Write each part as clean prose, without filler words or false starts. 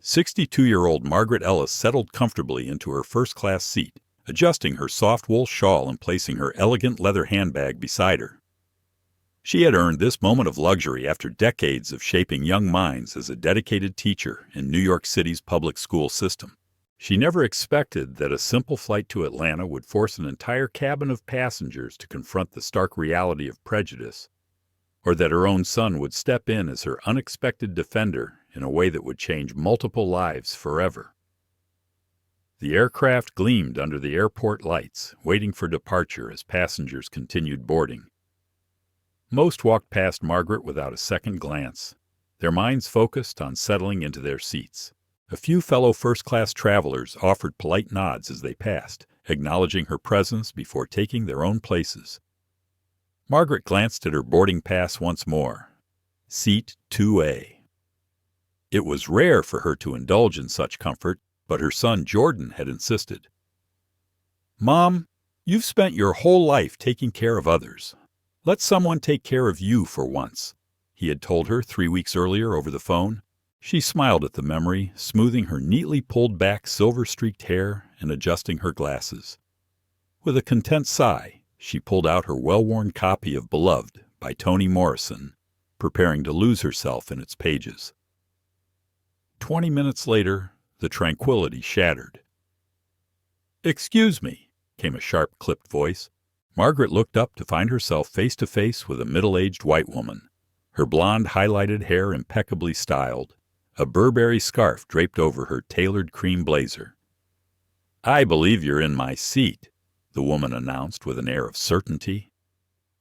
62-year-old Margaret Ellis settled comfortably into her first-class seat, adjusting her soft wool shawl and placing her elegant leather handbag beside her. She had earned this moment of luxury after decades of shaping young minds as a dedicated teacher in New York City's public school system. She never expected that a simple flight to Atlanta would force an entire cabin of passengers to confront the stark reality of prejudice, or that her own son would step in as her unexpected defender in a way that would change multiple lives forever. The aircraft gleamed under the airport lights, waiting for departure as passengers continued boarding. Most walked past Margaret without a second glance, their minds focused on settling into their seats. A few fellow first-class travelers offered polite nods as they passed, acknowledging her presence before taking their own places. Margaret glanced at her boarding pass once more. Seat 2A. It was rare for her to indulge in such comfort, but her son Jordan had insisted. "Mom, you've spent your whole life taking care of others. Let someone take care of you for once," he had told her 3 weeks earlier over the phone. She smiled at the memory, smoothing her neatly pulled-back silver-streaked hair and adjusting her glasses. With a content sigh, she pulled out her well-worn copy of Beloved by Toni Morrison, preparing to lose herself in its pages. 20 minutes later, the tranquility shattered. "Excuse me," came a sharp, clipped voice. Margaret looked up to find herself face-to-face with a middle-aged white woman, her blonde highlighted hair impeccably styled, a Burberry scarf draped over her tailored cream blazer. "I believe you're in my seat," the woman announced with an air of certainty.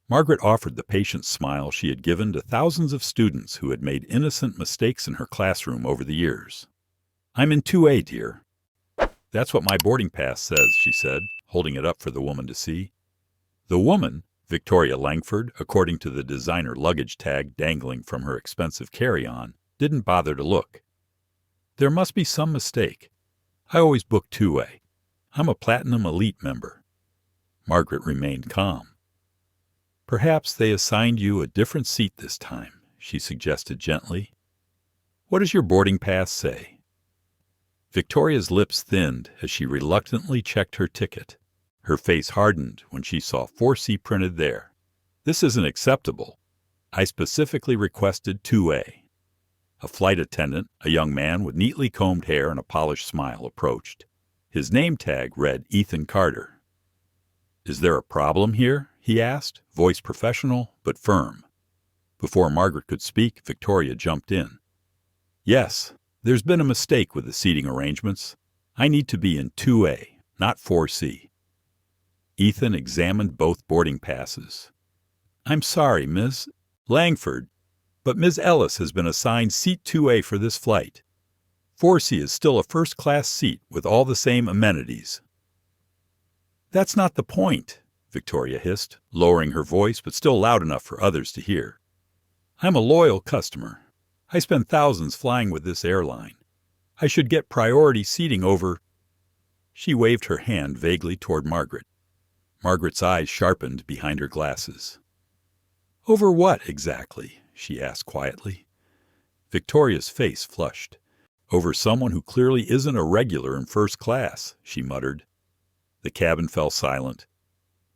Margaret offered the patient smile she had given to thousands of students who had made innocent mistakes in her classroom over the years. "I'm in 2A, dear." "That's what my boarding pass says," she said, holding it up for the woman to see. The woman, Victoria Langford, according to the designer luggage tag dangling from her expensive carry-on, didn't bother to look. "There must be some mistake. I always book 2A. I'm a Platinum Elite member." Margaret remained calm. "Perhaps they assigned you a different seat this time," she suggested gently. "What does your boarding pass say?" Victoria's lips thinned as she reluctantly checked her ticket. Her face hardened when she saw 4C printed there. "This isn't acceptable. I specifically requested 2A. A flight attendant, a young man with neatly combed hair and a polished smile, approached. His name tag read Ethan Carter. "Is there a problem here?" he asked, voice professional but firm. Before Margaret could speak, Victoria jumped in. "Yes, there's been a mistake with the seating arrangements. I need to be in 2A, not 4C. Ethan examined both boarding passes. "I'm sorry, Miss Langford, but Ms. Ellis has been assigned seat 2A for this flight. 4C is still a first-class seat with all the same amenities." "That's not the point," Victoria hissed, lowering her voice but still loud enough for others to hear. "I'm a loyal customer. I spend thousands flying with this airline. I should get priority seating over—" She waved her hand vaguely toward Margaret. Margaret's eyes sharpened behind her glasses. "Over what, exactly?" she asked quietly. Victoria's face flushed. "Over someone who clearly isn't a regular in first class," she muttered. The cabin fell silent.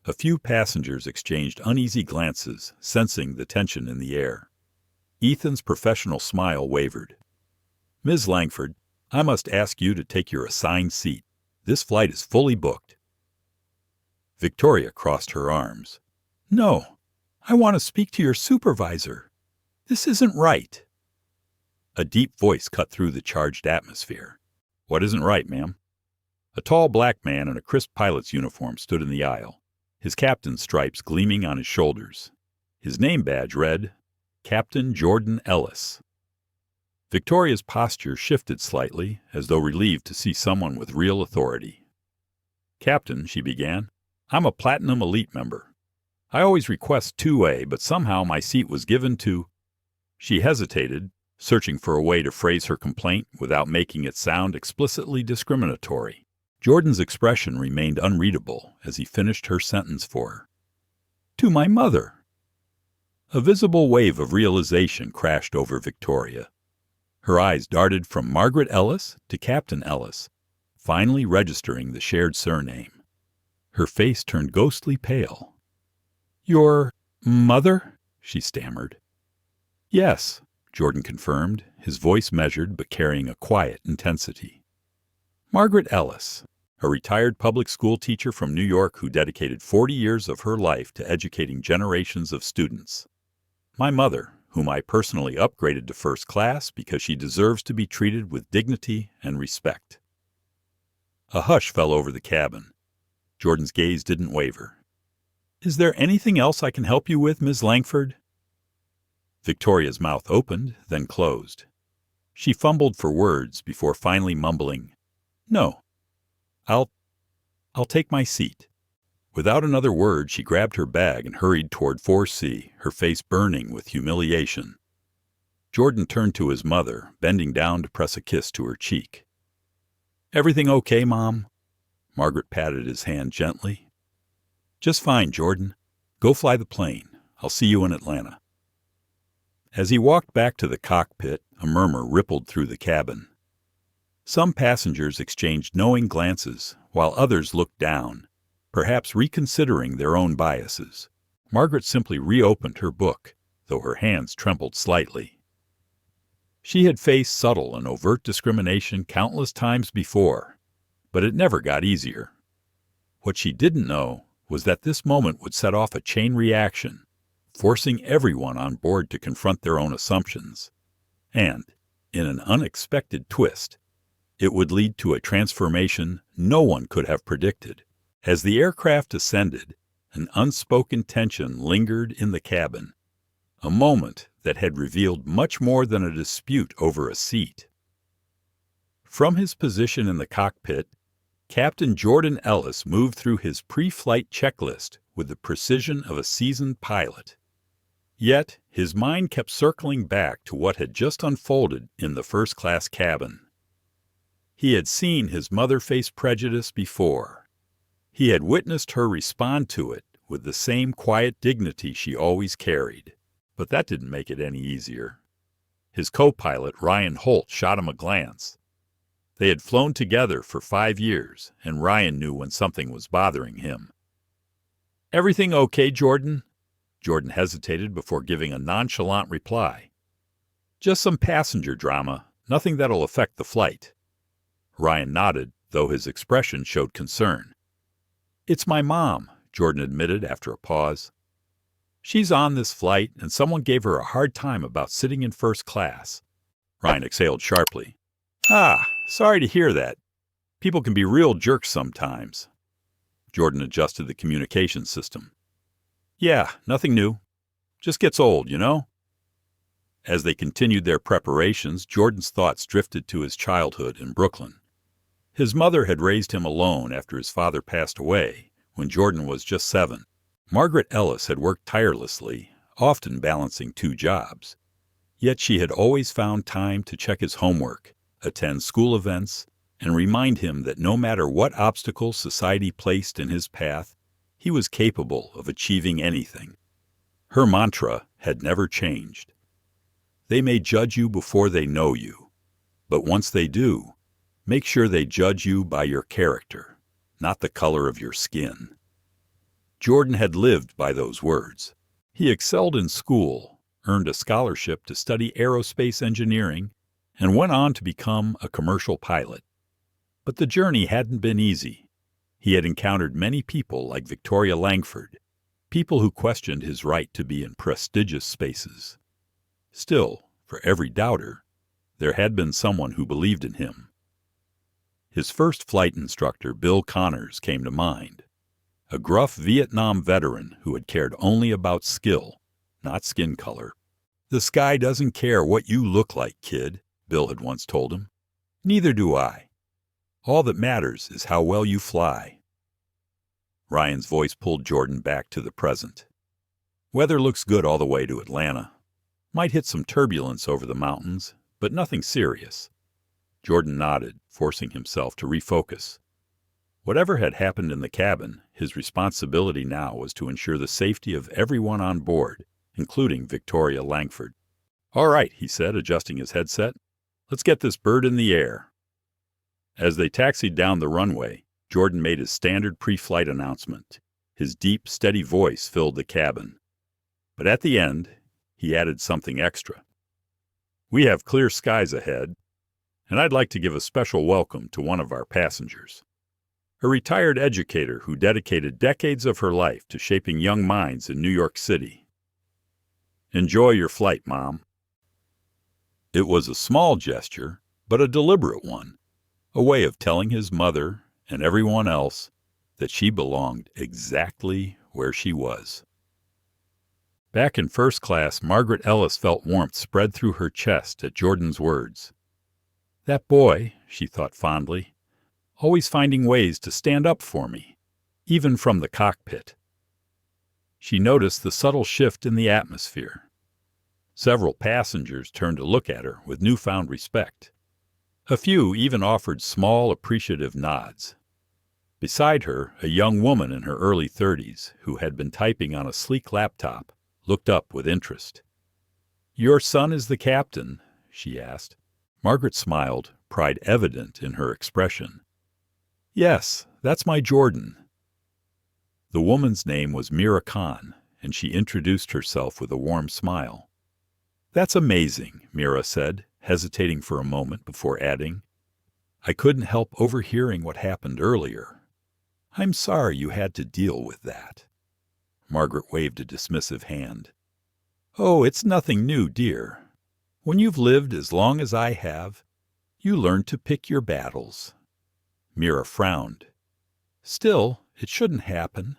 A few passengers exchanged uneasy glances, sensing the tension in the air. Ethan's professional smile wavered. "Ms. Langford, I must ask you to take your assigned seat. This flight is fully booked." Victoria crossed her arms. "No, I want to speak to your supervisor. This isn't right." A deep voice cut through the charged atmosphere. "What isn't right, ma'am?" A tall black man in a crisp pilot's uniform stood in the aisle, his captain's stripes gleaming on his shoulders. His name badge read, Captain Jordan Ellis. Victoria's posture shifted slightly, as though relieved to see someone with real authority. "Captain," she began, "I'm a Platinum Elite member. I always request 2A, but somehow my seat was given to—" She hesitated, searching for a way to phrase her complaint without making it sound explicitly discriminatory. Jordan's expression remained unreadable as he finished her sentence for her. "To my mother." A visible wave of realization crashed over Victoria. Her eyes darted from Margaret Ellis to Captain Ellis, finally registering the shared surname. Her face turned ghostly pale. "Your mother?" she stammered. "Yes," Jordan confirmed, his voice measured but carrying a quiet intensity. "Margaret Ellis, a retired public school teacher from New York who dedicated 40 years of her life to educating generations of students. My mother, whom I personally upgraded to first class because she deserves to be treated with dignity and respect." A hush fell over the cabin. Jordan's gaze didn't waver. "Is there anything else I can help you with, Miss Langford?" Victoria's mouth opened, then closed. She fumbled for words before finally mumbling, "No. I'll take my seat." Without another word, she grabbed her bag and hurried toward 4C, her face burning with humiliation. Jordan turned to his mother, bending down to press a kiss to her cheek. "Everything okay, Mom?" Margaret patted his hand gently. "Just fine, Jordan. Go fly the plane. I'll see you in Atlanta." As he walked back to the cockpit, a murmur rippled through the cabin. Some passengers exchanged knowing glances, while others looked down, perhaps reconsidering their own biases. Margaret simply reopened her book, though her hands trembled slightly. She had faced subtle and overt discrimination countless times before, but it never got easier. What she didn't know was that this moment would set off a chain reaction, forcing everyone on board to confront their own assumptions. And, in an unexpected twist, it would lead to a transformation no one could have predicted. As the aircraft ascended, an unspoken tension lingered in the cabin, a moment that had revealed much more than a dispute over a seat. From his position in the cockpit, Captain Jordan Ellis moved through his pre-flight checklist with the precision of a seasoned pilot. Yet, his mind kept circling back to what had just unfolded in the first-class cabin. He had seen his mother face prejudice before. He had witnessed her respond to it with the same quiet dignity she always carried. But that didn't make it any easier. His co-pilot, Ryan Holt, shot him a glance. They had flown together for 5 years, and Ryan knew when something was bothering him. "Everything okay, Jordan?" Jordan hesitated before giving a nonchalant reply. "Just some passenger drama, nothing that'll affect the flight." Ryan nodded, though his expression showed concern. "It's my mom," Jordan admitted after a pause. "She's on this flight, and someone gave her a hard time about sitting in first class." Ryan exhaled sharply. "Ah, sorry to hear that. People can be real jerks sometimes." Jordan adjusted the communication system. "Yeah, nothing new. Just gets old, you know?" As they continued their preparations, Jordan's thoughts drifted to his childhood in Brooklyn. His mother had raised him alone after his father passed away, when Jordan was just 7. Margaret Ellis had worked tirelessly, often balancing 2 jobs. Yet she had always found time to check his homework, attend school events, and remind him that no matter what obstacles society placed in his path, he was capable of achieving anything. Her mantra had never changed. They may judge you before they know you, but once they do, make sure they judge you by your character, not the color of your skin. Jordan had lived by those words. He excelled in school, earned a scholarship to study aerospace engineering, and went on to become a commercial pilot. But the journey hadn't been easy. He had encountered many people like Victoria Langford, people who questioned his right to be in prestigious spaces. Still, for every doubter, there had been someone who believed in him. His first flight instructor, Bill Connors, came to mind. A gruff Vietnam veteran who had cared only about skill, not skin color. "The sky doesn't care what you look like, kid," Bill had once told him. "Neither do I. All that matters is how well you fly." Ryan's voice pulled Jordan back to the present. "Weather looks good all the way to Atlanta. Might hit some turbulence over the mountains, but nothing serious." Jordan nodded, forcing himself to refocus. Whatever had happened in the cabin, his responsibility now was to ensure the safety of everyone on board, including Victoria Langford. "All right," he said, adjusting his headset. Let's get this bird in the air." As they taxied down the runway, Jordan made his standard pre-flight announcement. His deep, steady voice filled the cabin. But at the end, he added something extra. "We have clear skies ahead, and I'd like to give a special welcome to one of our passengers. A retired educator who dedicated decades of her life to shaping young minds in New York City. Enjoy your flight, Mom." It was a small gesture, but a deliberate one, a way of telling his mother and everyone else that she belonged exactly where she was. Back in first class, Margaret Ellis felt warmth spread through her chest at Jordan's words. That boy, she thought fondly, always finding ways to stand up for me, even from the cockpit. She noticed the subtle shift in the atmosphere. Several passengers turned to look at her with newfound respect. A few even offered small, appreciative nods. Beside her, a young woman in her early 30s, who had been typing on a sleek laptop, looked up with interest. "Your son is the captain?" she asked. Margaret smiled, pride evident in her expression. "Yes, that's my Jordan." The woman's name was Mira Khan, and she introduced herself with a warm smile. "That's amazing," Mira said, hesitating for a moment before adding, "I couldn't help overhearing what happened earlier. I'm sorry you had to deal with that." Margaret waved a dismissive hand. "Oh, it's nothing new, dear. When you've lived as long as I have, you learn to pick your battles." Mira frowned. "Still, it shouldn't happen."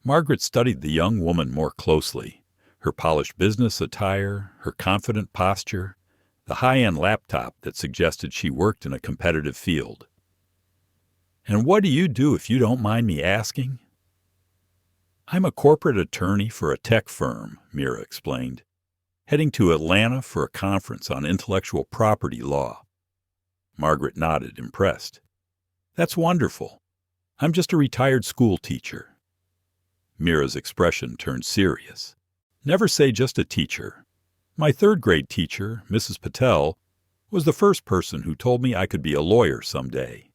Margaret studied the young woman more closely. Her polished business attire, her confident posture, the high-end laptop that suggested she worked in a competitive field. "And what do you do, if you don't mind me asking?" "I'm a corporate attorney for a tech firm," Mira explained, "heading to Atlanta for a conference on intellectual property law." Margaret nodded, impressed. "That's wonderful. I'm just a retired school teacher." Mira's expression turned serious. "Never say just a teacher. My third-grade teacher, Mrs. Patel, was the first person who told me I could be a lawyer someday.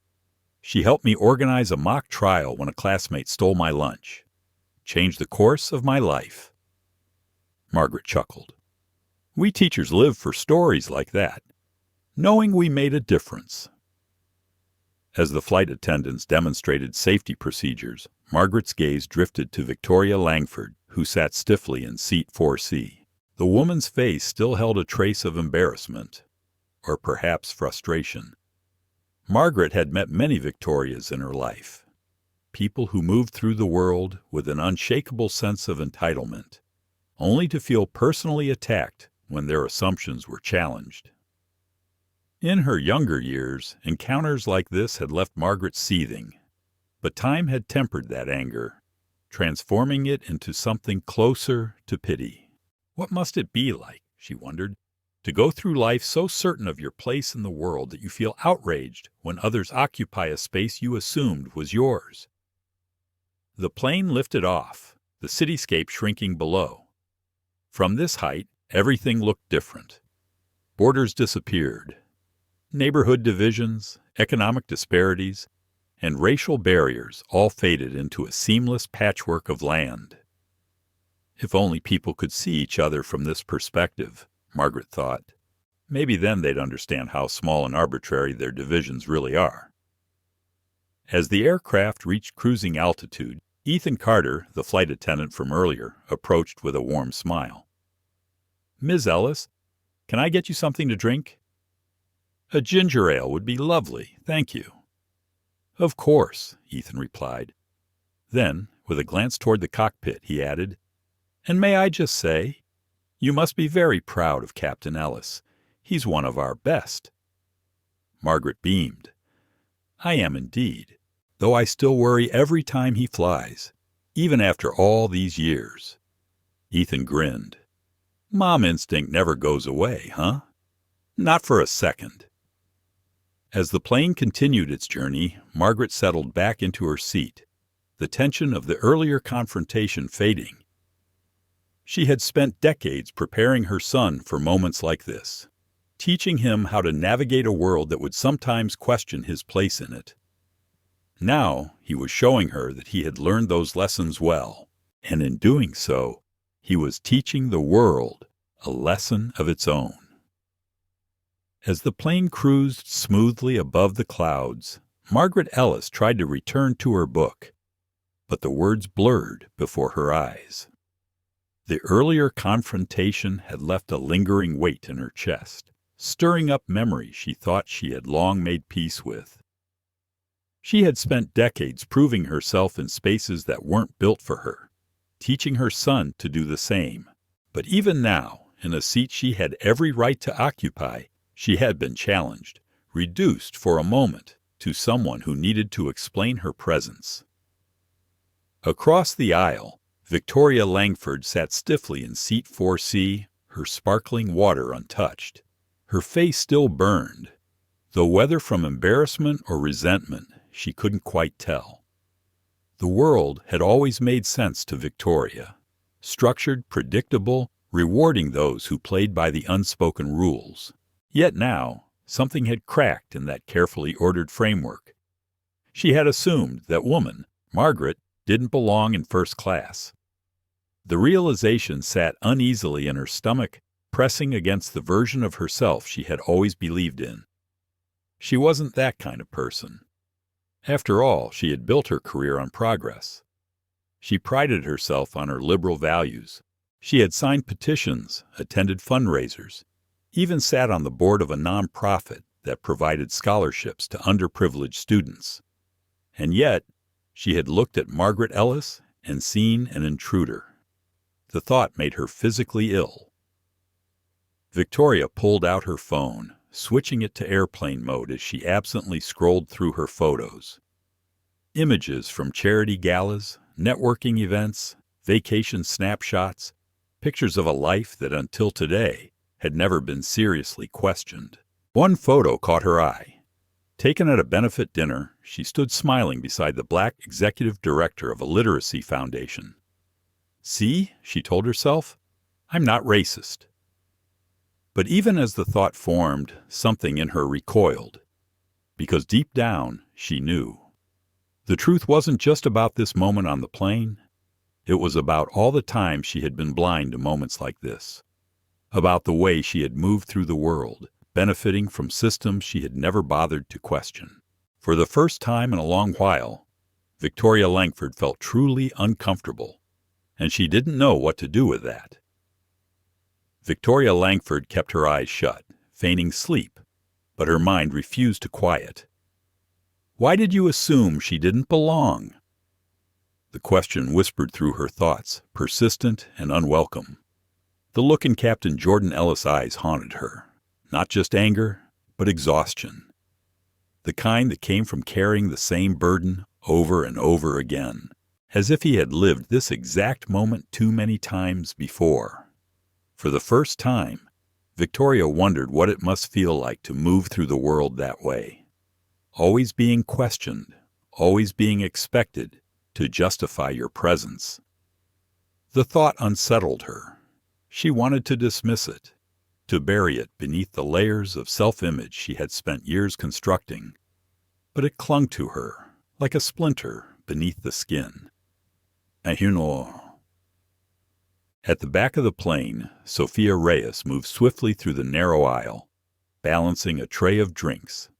She helped me organize a mock trial when a classmate stole my lunch. Changed the course of my life." Margaret chuckled. "We teachers live for stories like that, knowing we made a difference." As the flight attendants demonstrated safety procedures, Margaret's gaze drifted to Victoria Langford, who sat stiffly in seat 4C. The woman's face still held a trace of embarrassment, or perhaps frustration. Margaret had met many Victorias in her life, people who moved through the world with an unshakable sense of entitlement, only to feel personally attacked when their assumptions were challenged. In her younger years, encounters like this had left Margaret seething, but time had tempered that anger, transforming it into something closer to pity. What must it be like, she wondered, to go through life so certain of your place in the world that you feel outraged when others occupy a space you assumed was yours? The plane lifted off, the cityscape shrinking below. From this height, everything looked different. Borders disappeared. Neighborhood divisions, economic disparities, and racial barriers all faded into a seamless patchwork of land. If only people could see each other from this perspective, Margaret thought. Maybe then they'd understand how small and arbitrary their divisions really are. As the aircraft reached cruising altitude, Ethan Carter, the flight attendant from earlier, approached with a warm smile. "Ms. Ellis, can I get you something to drink?" "A ginger ale would be lovely, thank you." "Of course," Ethan replied. Then, with a glance toward the cockpit, he added, "And may I just say, you must be very proud of Captain Ellis. He's one of our best." Margaret beamed. "I am indeed, though I still worry every time he flies, even after all these years." Ethan grinned. "Mom instinct never goes away, huh?" "Not for a second." As the plane continued its journey, Margaret settled back into her seat, the tension of the earlier confrontation fading. She had spent decades preparing her son for moments like this, teaching him how to navigate a world that would sometimes question his place in it. Now he was showing her that he had learned those lessons well, and in doing so, he was teaching the world a lesson of its own. As the plane cruised smoothly above the clouds, Margaret Ellis tried to return to her book, but the words blurred before her eyes. The earlier confrontation had left a lingering weight in her chest, stirring up memories she thought she had long made peace with. She had spent decades proving herself in spaces that weren't built for her, teaching her son to do the same. But even now, in a seat she had every right to occupy, she had been challenged, reduced for a moment to someone who needed to explain her presence. Across the aisle, Victoria Langford sat stiffly in seat 4C, her sparkling water untouched. Her face still burned, though whether from embarrassment or resentment, she couldn't quite tell. The world had always made sense to Victoria, structured, predictable, rewarding those who played by the unspoken rules. Yet now, something had cracked in that carefully ordered framework. She had assumed that woman, Margaret, didn't belong in first class. The realization sat uneasily in her stomach, pressing against the version of herself she had always believed in. She wasn't that kind of person. After all, she had built her career on progress. She prided herself on her liberal values. She had signed petitions, attended fundraisers, even sat on the board of a nonprofit that provided scholarships to underprivileged students. And yet, she had looked at Margaret Ellis and seen an intruder. The thought made her physically ill. Victoria pulled out her phone, switching it to airplane mode as she absently scrolled through her photos. Images from charity galas, networking events, vacation snapshots, pictures of a life that until today had never been seriously questioned. One photo caught her eye. Taken at a benefit dinner, she stood smiling beside the black executive director of a literacy foundation. "See," she told herself, "I'm not racist." But even as the thought formed, something in her recoiled, because deep down she knew. The truth wasn't just about this moment on the plane. It was about all the time she had been blind to moments like this, about the way she had moved through the world, benefiting from systems she had never bothered to question. For the first time in a long while, Victoria Langford felt truly uncomfortable, and she didn't know what to do with that. Victoria Langford kept her eyes shut, feigning sleep, but her mind refused to quiet. Why did you assume she didn't belong? The question whispered through her thoughts, persistent and unwelcome. The look in Captain Jordan Ellis' eyes haunted her. Not just anger, but exhaustion. The kind that came from carrying the same burden over and over again, as if he had lived this exact moment too many times before. For the first time, Victoria wondered what it must feel like to move through the world that way. Always being questioned, always being expected to justify your presence. The thought unsettled her. She wanted to dismiss it, to bury it beneath the layers of self-image she had spent years constructing, but it clung to her like a splinter beneath the skin. And you know. At the back of the plane, Sophia Reyes moved swiftly through the narrow aisle, balancing a tray of drinks.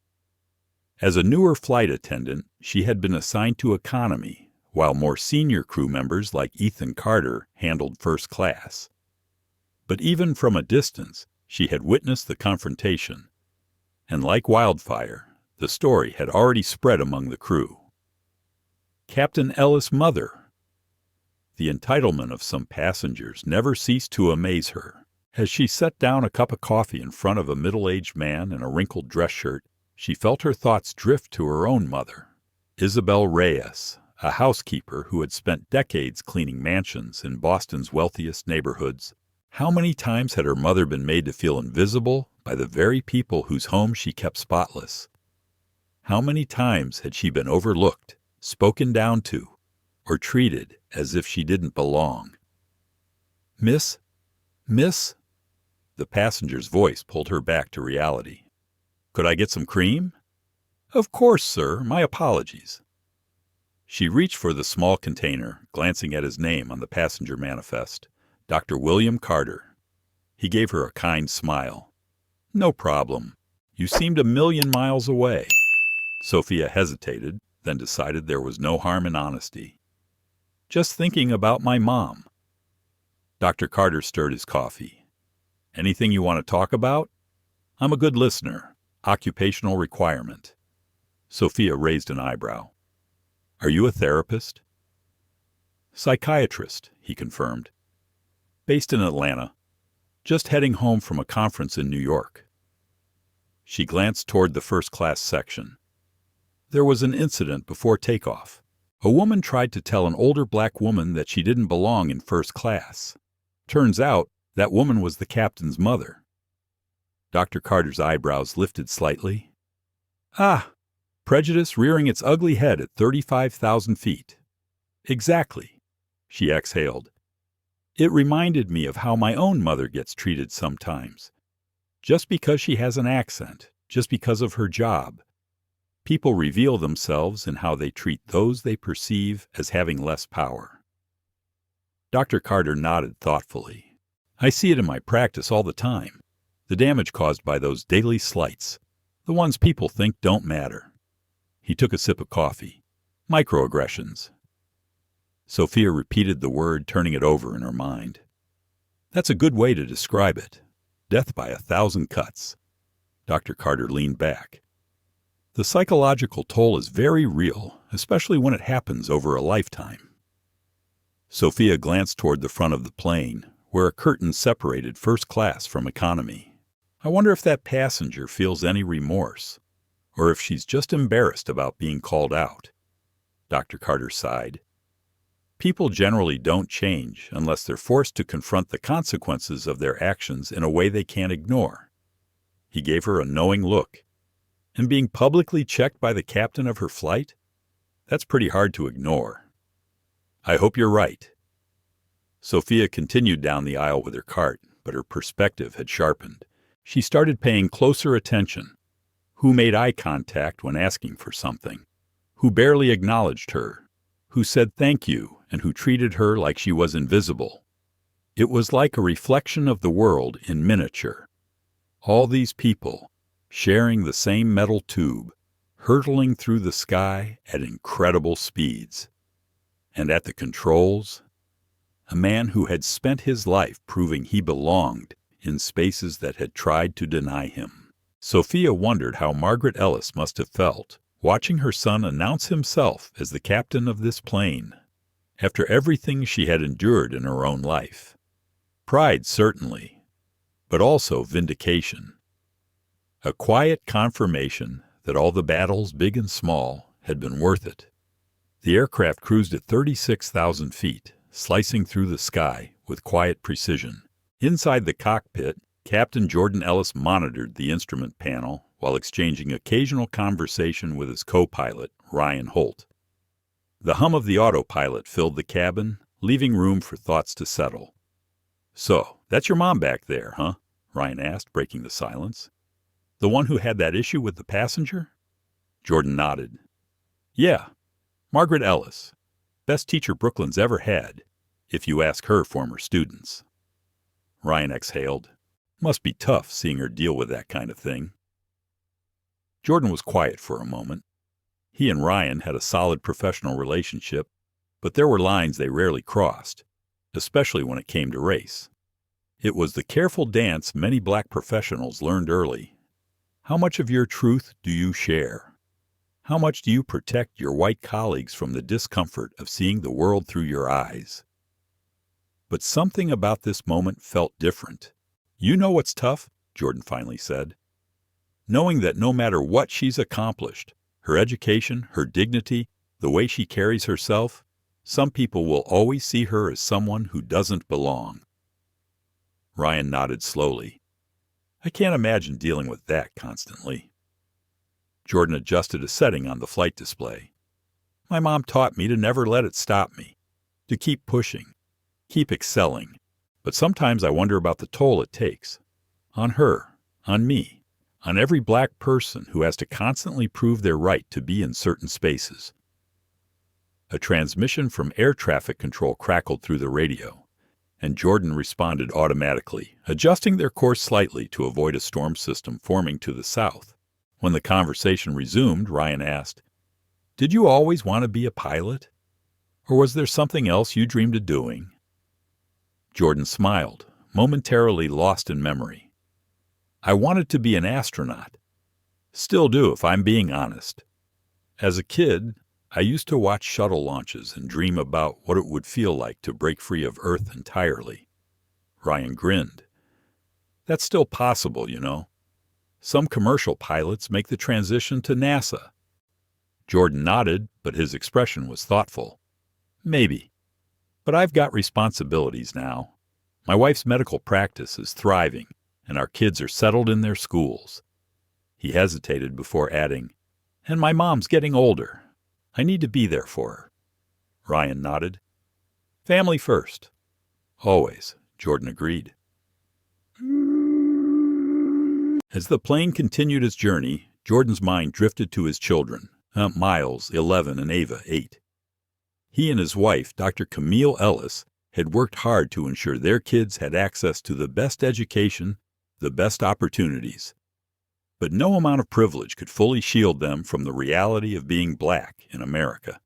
As a newer flight attendant, she had been assigned to economy, while more senior crew members like Ethan Carter handled first class. But even from a distance, she had witnessed the confrontation, and like wildfire, the story had already spread among the crew. Captain Ellis' mother. The entitlement of some passengers never ceased to amaze her. As she set down a cup of coffee in front of a middle-aged man in a wrinkled dress shirt, she felt her thoughts drift to her own mother, Isabel Reyes, a housekeeper who had spent decades cleaning mansions in Boston's wealthiest neighborhoods. How many times had her mother been made to feel invisible by the very people whose homes she kept spotless? How many times had she been overlooked, spoken down to, or treated as if she didn't belong? Miss? The passenger's voice pulled her back to reality. "Could I get some cream?" "Of course, sir. My apologies." She reached for the small container, glancing at his name on the passenger manifest. Dr. William Carter. He gave her a kind smile. "No problem. You seemed 1,000,000 miles away." Sophia hesitated, then decided there was no harm in honesty. "Just thinking about my mom." Dr. Carter stirred his coffee. "Anything you want to talk about?" "I'm a good listener. Occupational requirement." Sophia raised an eyebrow. "Are you a therapist?" "Psychiatrist," he confirmed. "Based in Atlanta. Just heading home from a conference in New York." She glanced toward the first-class section. There was an incident before takeoff. A woman tried to tell an older black woman that she didn't belong in first class. Turns out, that woman was the captain's mother. Dr. Carter's eyebrows lifted slightly. "Ah, prejudice rearing its ugly head at 35,000 feet. Exactly." She exhaled. "It reminded me of how my own mother gets treated sometimes. Just because she has an accent, just because of her job. People reveal themselves in how they treat those they perceive as having less power." Dr. Carter nodded thoughtfully. "I see it in my practice all the time. The damage caused by those daily slights, the ones people think don't matter." He took a sip of coffee. "Microaggressions." Sophia repeated the word, turning it over in her mind. "That's a good way to describe it. Death by 1,000 cuts." Dr. Carter leaned back. "The psychological toll is very real, especially when it happens over a lifetime." Sophia glanced toward the front of the plane, where a curtain separated first class from economy. "I wonder if that passenger feels any remorse, or if she's just embarrassed about being called out." Dr. Carter sighed. "People generally don't change unless they're forced to confront the consequences of their actions in a way they can't ignore." He gave her a knowing look. "And being publicly checked by the captain of her flight? That's pretty hard to ignore." "I hope you're right." Sophia continued down the aisle with her cart, but her perspective had sharpened. She started paying closer attention. Who made eye contact when asking for something? Who barely acknowledged her? Who said thank you and who treated her like she was invisible? It was like a reflection of the world in miniature. All these people, sharing the same metal tube, hurtling through the sky at incredible speeds. And at the controls, a man who had spent his life proving he belonged in spaces that had tried to deny him. Sophia wondered how Margaret Ellis must have felt, watching her son announce himself as the captain of this plane, after everything she had endured in her own life. Pride, certainly, but also vindication. A quiet confirmation that all the battles, big and small, had been worth it. The aircraft cruised at 36,000 feet, slicing through the sky with quiet precision. Inside the cockpit, Captain Jordan Ellis monitored the instrument panel while exchanging occasional conversation with his co-pilot, Ryan Holt. The hum of the autopilot filled the cabin, leaving room for thoughts to settle. "So, that's your mom back there, huh?" Ryan asked, breaking the silence. "The one who had that issue with the passenger?" Jordan nodded. "Yeah, Margaret Ellis. Best teacher Brooklyn's ever had, if you ask her former students." Ryan exhaled. "Must be tough seeing her deal with that kind of thing." Jordan was quiet for a moment. He and Ryan had a solid professional relationship, but there were lines they rarely crossed, especially when it came to race. It was the careful dance many black professionals learned early. How much of your truth do you share? How much do you protect your white colleagues from the discomfort of seeing the world through your eyes? But something about this moment felt different. "You know what's tough?" Jordan finally said. "Knowing that no matter what she's accomplished, her education, her dignity, the way she carries herself, some people will always see her as someone who doesn't belong." Ryan nodded slowly. "I can't imagine dealing with that constantly." Jordan adjusted a setting on the flight display. "My mom taught me to never let it stop me, to keep pushing, keep excelling, but sometimes I wonder about the toll it takes. On her, on me, on every black person who has to constantly prove their right to be in certain spaces. A transmission from air traffic control crackled through the radio, and Jordan responded automatically, adjusting their course slightly to avoid a storm system forming to the south. When the conversation resumed, Ryan asked, "Did you always want to be a pilot? Or was there something else you dreamed of doing?" Jordan smiled, momentarily lost in memory. "I wanted to be an astronaut. Still do, if I'm being honest. As a kid, I used to watch shuttle launches and dream about what it would feel like to break free of Earth entirely." Ryan grinned. "That's still possible, you know. Some commercial pilots make the transition to NASA." Jordan nodded, but his expression was thoughtful. "Maybe. But I've got responsibilities now. My wife's medical practice is thriving, and our kids are settled in their schools." He hesitated before adding, "And my mom's getting older. I need to be there for her." Ryan nodded. "Family first." "Always," Jordan agreed. As the plane continued its journey, Jordan's mind drifted to his children, Miles, 11, and Ava, 8. He and his wife, Dr. Camille Ellis, had worked hard to ensure their kids had access to the best education, the best opportunities. But no amount of privilege could fully shield them from the reality of being black in America.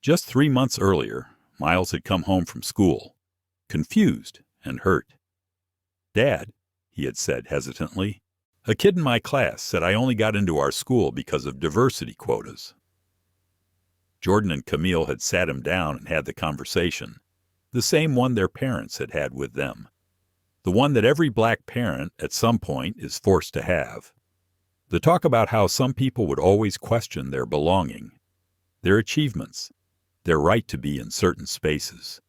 Just 3 months earlier, Miles had come home from school, confused and hurt. "Dad," he had said hesitantly, "a kid in my class said I only got into our school because of diversity quotas." Jordan and Camille had sat him down and had the conversation, the same one their parents had had with them, the one that every black parent at some point is forced to have. The talk about how some people would always question their belonging, their achievements, their right to be in certain spaces.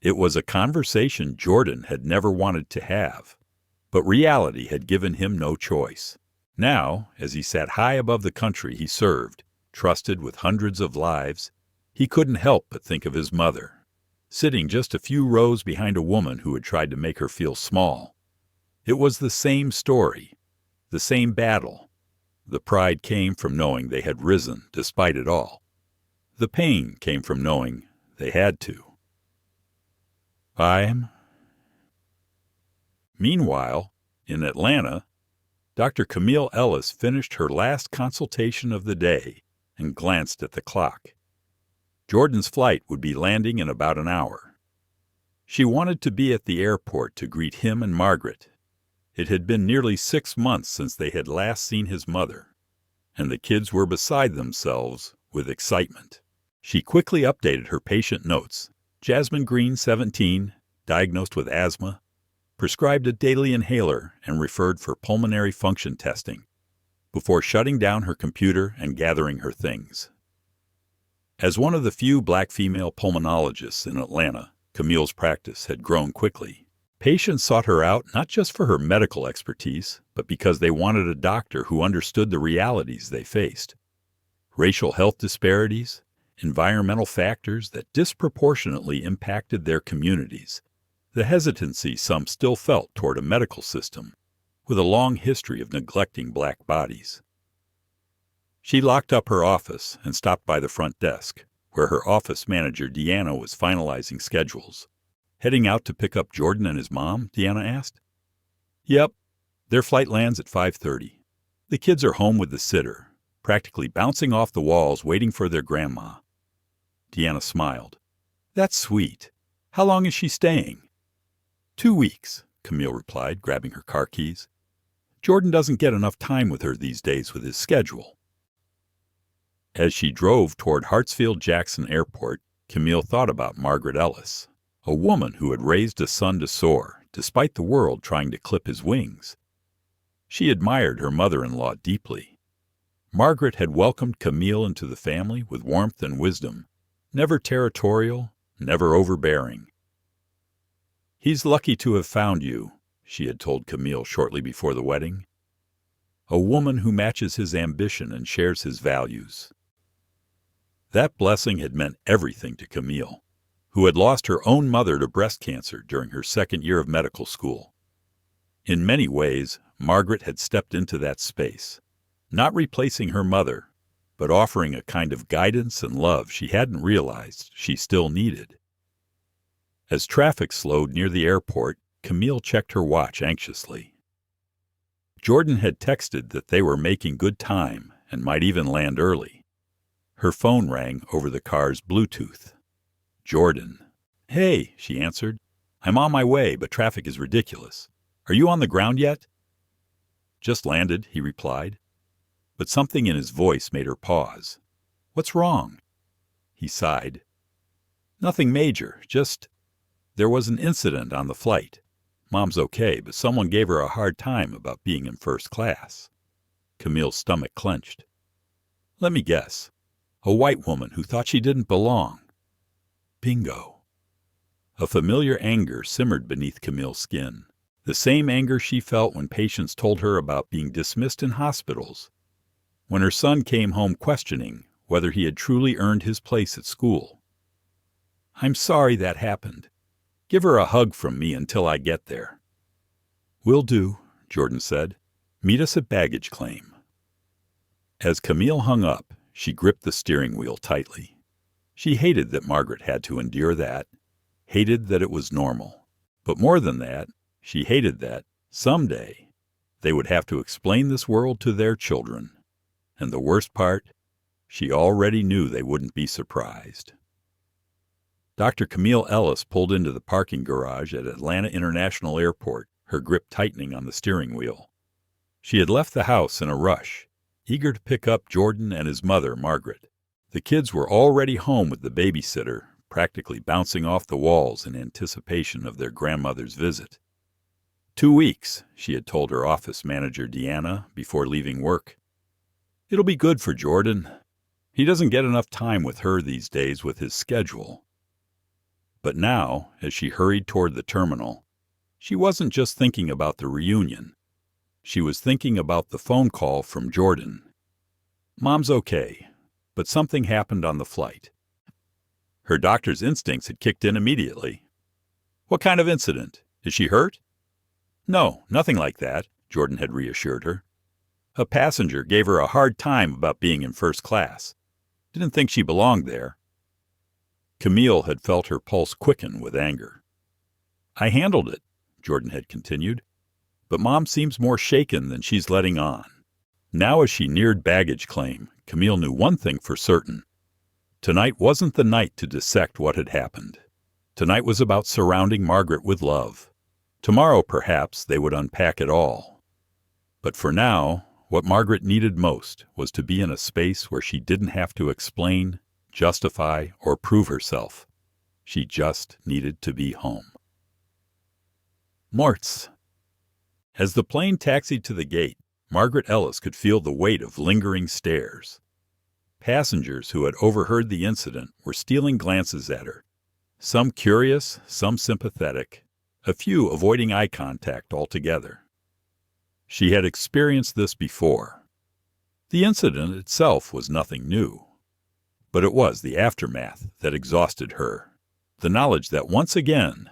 It was a conversation Jordan had never wanted to have, but reality had given him no choice. Now, as he sat high above the country he served, trusted with hundreds of lives, he couldn't help but think of his mother, sitting just a few rows behind a woman who had tried to make her feel small. It was the same story, the same battle. The pride came from knowing they had risen despite it all. The pain came from knowing they had to. Meanwhile, in Atlanta, Dr. Camille Ellis finished her last consultation of the day and glanced at the clock. Jordan's flight would be landing in about an hour. She wanted to be at the airport to greet him and Margaret. It had been nearly 6 months since they had last seen his mother, and the kids were beside themselves with excitement. She quickly updated her patient notes. Jasmine Green, 17, diagnosed with asthma, prescribed a daily inhaler and referred for pulmonary function testing, before shutting down her computer and gathering her things. As one of the few black female pulmonologists in Atlanta, Camille's practice had grown quickly. Patients sought her out not just for her medical expertise, but because they wanted a doctor who understood the realities they faced. Racial health disparities, environmental factors that disproportionately impacted their communities, the hesitancy some still felt toward a medical system with a long history of neglecting black bodies. She locked up her office and stopped by the front desk, where her office manager Deanna was finalizing schedules. "Heading out to pick up Jordan and his mom?" Deanna asked. "Yep. Their flight lands at 5:30. The kids are home with the sitter, practically bouncing off the walls waiting for their grandma." Deanna smiled. "That's sweet. How long is she staying?" 2 weeks, Camille replied, grabbing her car keys. "Jordan doesn't get enough time with her these days with his schedule." As she drove toward Hartsfield-Jackson Airport, Camille thought about Margaret Ellis, a woman who had raised a son to soar, despite the world trying to clip his wings. She admired her mother-in-law deeply. Margaret had welcomed Camille into the family with warmth and wisdom, never territorial, never overbearing. "He's lucky to have found you," she had told Camille shortly before the wedding. "A woman who matches his ambition and shares his values." That blessing had meant everything to Camille, who had lost her own mother to breast cancer during her second year of medical school. In many ways, Margaret had stepped into that space, not replacing her mother, but offering a kind of guidance and love she hadn't realized she still needed. As traffic slowed near the airport, Camille checked her watch anxiously. Jordan had texted that they were making good time and might even land early. Her phone rang over the car's Bluetooth. Jordan. "Hey," she answered. "I'm on my way, but traffic is ridiculous. Are you on the ground yet?" "Just landed," he replied. But something in his voice made her pause. "What's wrong?" He sighed. "Nothing major, just there was an incident on the flight. Mom's okay, but someone gave her a hard time about being in first class." Camille's stomach clenched. "Let me guess. A white woman who thought she didn't belong." Bingo. A familiar anger simmered beneath Camille's skin. The same anger she felt when patients told her about being dismissed in hospitals. When her son came home questioning whether he had truly earned his place at school. "I'm sorry that happened. Give her a hug from me until I get there." "Will do," Jordan said. "Meet us at baggage claim." As Camille hung up, she gripped the steering wheel tightly. She hated that Margaret had to endure that, hated that it was normal. But more than that, she hated that, someday, they would have to explain this world to their children. And the worst part, she already knew they wouldn't be surprised. Dr. Camille Ellis pulled into the parking garage at Atlanta International Airport, her grip tightening on the steering wheel. She had left the house in a rush, eager to pick up Jordan and his mother, Margaret. The kids were already home with the babysitter, practically bouncing off the walls in anticipation of their grandmother's visit. 2 weeks, she had told her office manager, Deanna, before leaving work. It'll be good for Jordan. He doesn't get enough time with her these days with his schedule. But now, as she hurried toward the terminal, she wasn't just thinking about the reunion. She was thinking about the phone call from Jordan. Mom's okay, but something happened on the flight. Her doctor's instincts had kicked in immediately. "What kind of incident? Is she hurt?" "No, nothing like that," Jordan had reassured her. "A passenger gave her a hard time about being in first class. Didn't think she belonged there." Camille had felt her pulse quicken with anger. "I handled it," Jordan had continued, "but Mom seems more shaken than she's letting on." Now as she neared baggage claim, Camille knew one thing for certain. Tonight wasn't the night to dissect what had happened. Tonight was about surrounding Margaret with love. Tomorrow, perhaps, they would unpack it all. But for now, what Margaret needed most was to be in a space where she didn't have to explain, justify, or prove herself. She just needed to be home. Morts. As the plane taxied to the gate, Margaret Ellis could feel the weight of lingering stares. Passengers who had overheard the incident were stealing glances at her, some curious, some sympathetic, a few avoiding eye contact altogether. She had experienced this before. The incident itself was nothing new. But it was the aftermath that exhausted her. The knowledge that once again,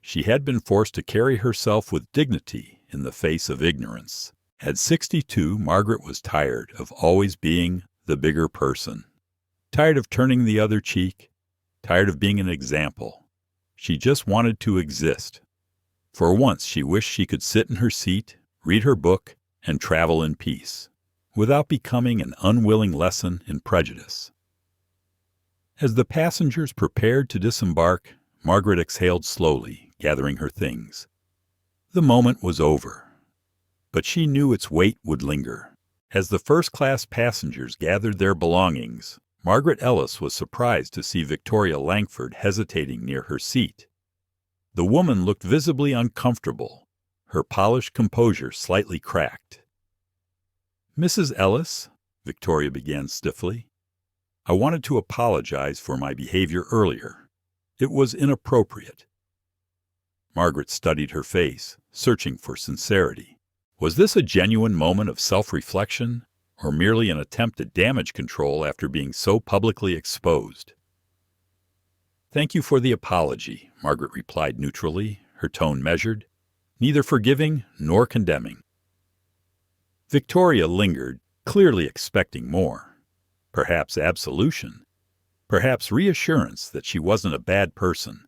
she had been forced to carry herself with dignity in the face of ignorance. At 62, Margaret was tired of always being the bigger person. Tired of turning the other cheek. Tired of being an example. She just wanted to exist. For once, she wished she could sit in her seat, read her book, and travel in peace, without becoming an unwilling lesson in prejudice. As the passengers prepared to disembark, Margaret exhaled slowly, gathering her things. The moment was over. But she knew its weight would linger. As the first-class passengers gathered their belongings, Margaret Ellis was surprised to see Victoria Langford hesitating near her seat. The woman looked visibly uncomfortable, her polished composure slightly cracked. "Mrs. Ellis," Victoria began stiffly, "I wanted to apologize for my behavior earlier. It was inappropriate." Margaret studied her face, searching for sincerity. Was this a genuine moment of self-reflection, or merely an attempt at damage control after being so publicly exposed? "Thank you for the apology," Margaret replied neutrally, her tone measured. neither forgiving nor condemning. Victoria lingered, clearly expecting more. Perhaps absolution. Perhaps reassurance that she wasn't a bad person.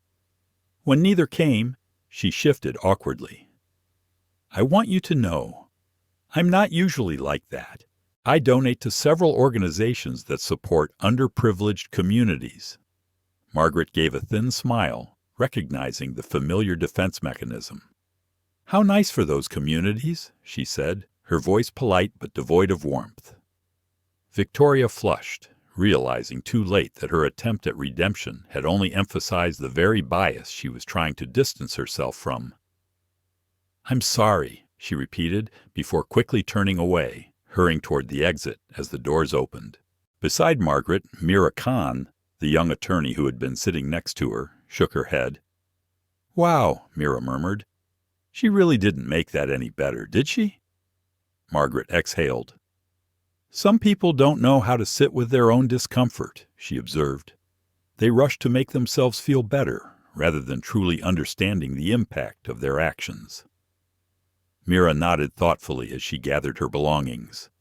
When neither came, she shifted awkwardly. I want you to know, I'm not usually like that. I donate to several organizations that support underprivileged communities. Margaret gave a thin smile, recognizing the familiar defense mechanism. How nice for those communities, she said, her voice polite but devoid of warmth. Victoria flushed, realizing too late that her attempt at redemption had only emphasized the very bias she was trying to distance herself from. I'm sorry, she repeated, before quickly turning away, hurrying toward the exit as the doors opened. Beside Margaret, Mira Khan, the young attorney who had been sitting next to her, shook her head. Wow, Mira murmured. She really didn't make that any better, did she? Margaret exhaled. Some people don't know how to sit with their own discomfort, she observed. They rush to make themselves feel better, rather than truly understanding the impact of their actions. Mira nodded thoughtfully as she gathered her belongings.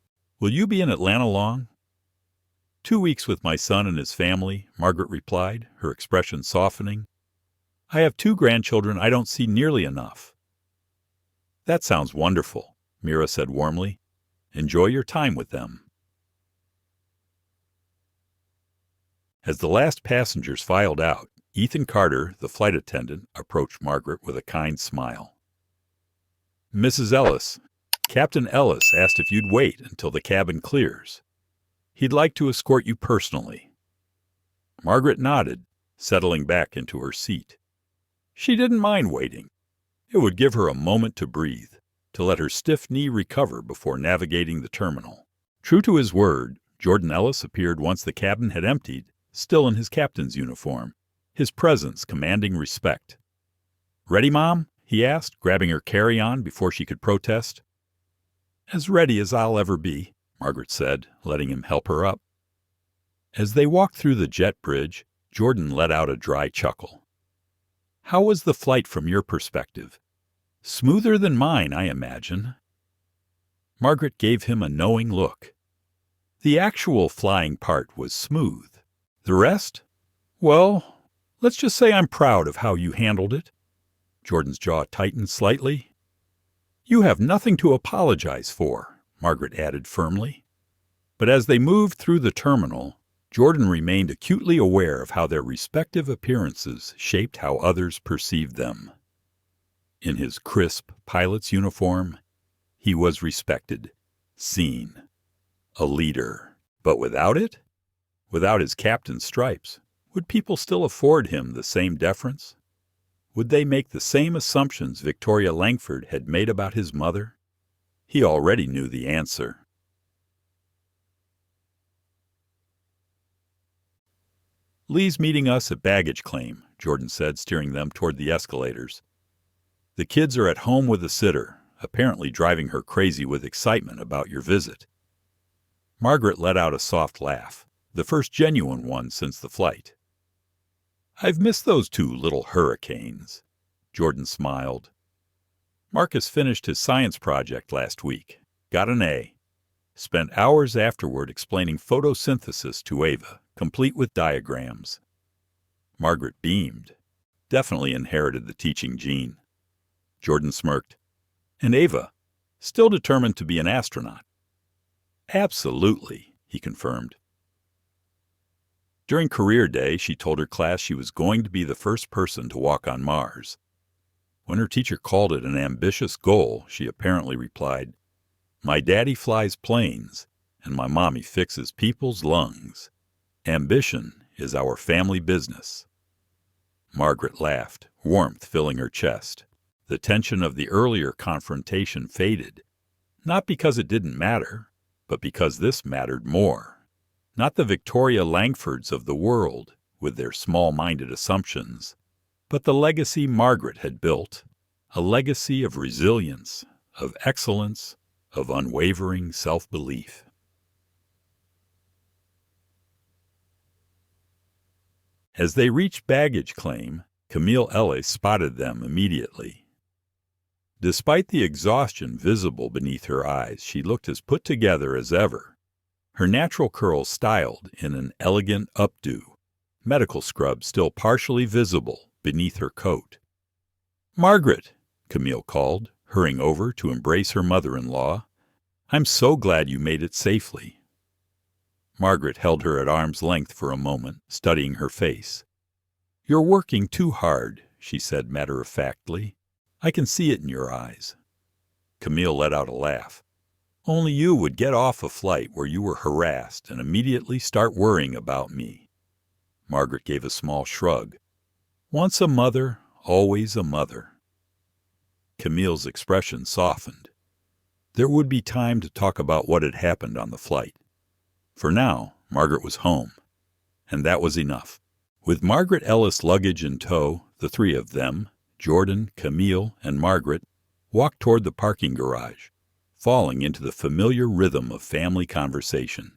Will you be in Atlanta long? 2 weeks with my son and his family, Margaret replied, her expression softening. I have 2 grandchildren I don't see nearly enough. That sounds wonderful, Mira said warmly. Enjoy your time with them. As the last passengers filed out, Ethan Carter, the flight attendant, approached Margaret with a kind smile. Mrs. Ellis, Captain Ellis asked if you'd wait until the cabin clears. He'd like to escort you personally. Margaret nodded, settling back into her seat. She didn't mind waiting. It would give her a moment to breathe, to let her stiff knee recover before navigating the terminal. True to his word, Jordan Ellis appeared once the cabin had emptied, still in his captain's uniform, his presence commanding respect. Ready, Mom? He asked, grabbing her carry-on before she could protest. As ready as I'll ever be, Margaret said, letting him help her up. As they walked through the jet bridge, Jordan let out a dry chuckle. How was the flight from your perspective? Smoother than mine, I imagine. Margaret gave him a knowing look. The actual flying part was smooth. The rest? Well, let's just say I'm proud of how you handled it. Jordan's jaw tightened slightly. You have nothing to apologize for, Margaret added firmly. But as they moved through the terminal, Jordan remained acutely aware of how their respective appearances shaped how others perceived them. In his crisp pilot's uniform, he was respected, seen, a leader. But without it, without his captain's stripes, would people still afford him the same deference? Would they make the same assumptions Victoria Langford had made about his mother? He already knew the answer. Lee's meeting us at baggage claim, Jordan said, steering them toward the escalators. The kids are at home with a sitter, apparently driving her crazy with excitement about your visit. Margaret let out a soft laugh, the first genuine one since the flight. I've missed those 2 little hurricanes. Jordan smiled. Marcus finished his science project last week, got an A. Spent hours afterward explaining photosynthesis to Ava, complete with diagrams. Margaret beamed. Definitely inherited the teaching gene. Jordan smirked. And Ava, still determined to be an astronaut. Absolutely, he confirmed. During career day, she told her class she was going to be the first person to walk on Mars. When her teacher called it an ambitious goal, she apparently replied, My daddy flies planes, and my mommy fixes people's lungs. Ambition is our family business. Margaret laughed, warmth filling her chest. The tension of the earlier confrontation faded, not because it didn't matter, but because this mattered more. Not the Victoria Langfords of the world, with their small-minded assumptions, but the legacy Margaret had built, a legacy of resilience, of excellence, of unwavering self-belief. As they reached baggage claim, Camille Ellis spotted them immediately. Despite the exhaustion visible beneath her eyes, she looked as put together as ever, her natural curls styled in an elegant updo, medical scrub still partially visible beneath her coat. "Margaret," Camille called, hurrying over to embrace her mother-in-law. "I'm so glad you made it safely." Margaret held her at arm's length for a moment, studying her face. "You're working too hard," she said matter-of-factly. "I can see it in your eyes." Camille let out a laugh. "Only you would get off a flight where you were harassed and immediately start worrying about me." Margaret gave a small shrug. "Once a mother, always a mother." Camille's expression softened. There would be time to talk about what had happened on the flight. For now, Margaret was home, and that was enough. With Margaret Ellis' luggage in tow, the three of them, Jordan, Camille, and Margaret, walked toward the parking garage, falling into the familiar rhythm of family conversation.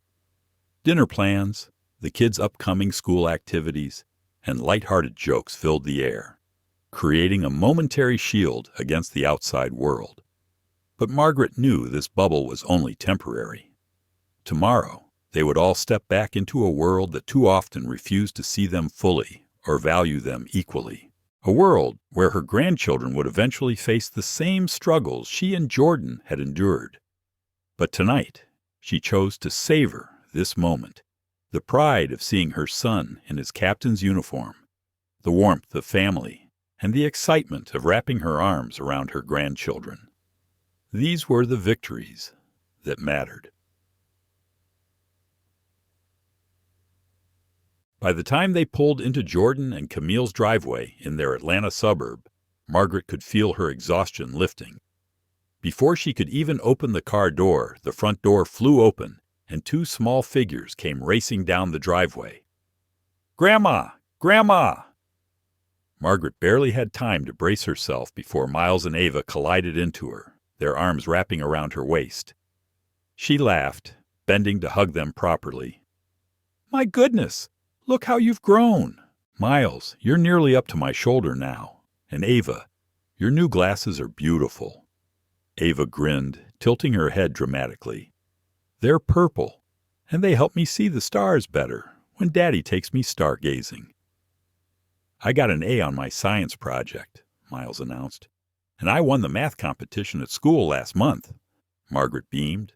Dinner plans, the kids' upcoming school activities, and light-hearted jokes filled the air, creating a momentary shield against the outside world. But Margaret knew this bubble was only temporary. Tomorrow, they would all step back into a world that too often refused to see them fully or value them equally. A world where her grandchildren would eventually face the same struggles she and Jordan had endured. But tonight, she chose to savor this moment, the pride of seeing her son in his captain's uniform, the warmth of family, and the excitement of wrapping her arms around her grandchildren. These were the victories that mattered. By the time they pulled into Jordan and Camille's driveway in their Atlanta suburb, Margaret could feel her exhaustion lifting. Before she could even open the car door, the front door flew open, and two small figures came racing down the driveway. "Grandma! Grandma!" Margaret barely had time to brace herself before Miles and Ava collided into her, their arms wrapping around her waist. She laughed, bending to hug them properly. "My goodness! Look how you've grown! Miles, you're nearly up to my shoulder now. And Ava, your new glasses are beautiful." Ava grinned, tilting her head dramatically. "They're purple, and they help me see the stars better when Daddy takes me stargazing." "I got an A on my science project," Miles announced. "And I won the math competition at school last month." Margaret beamed.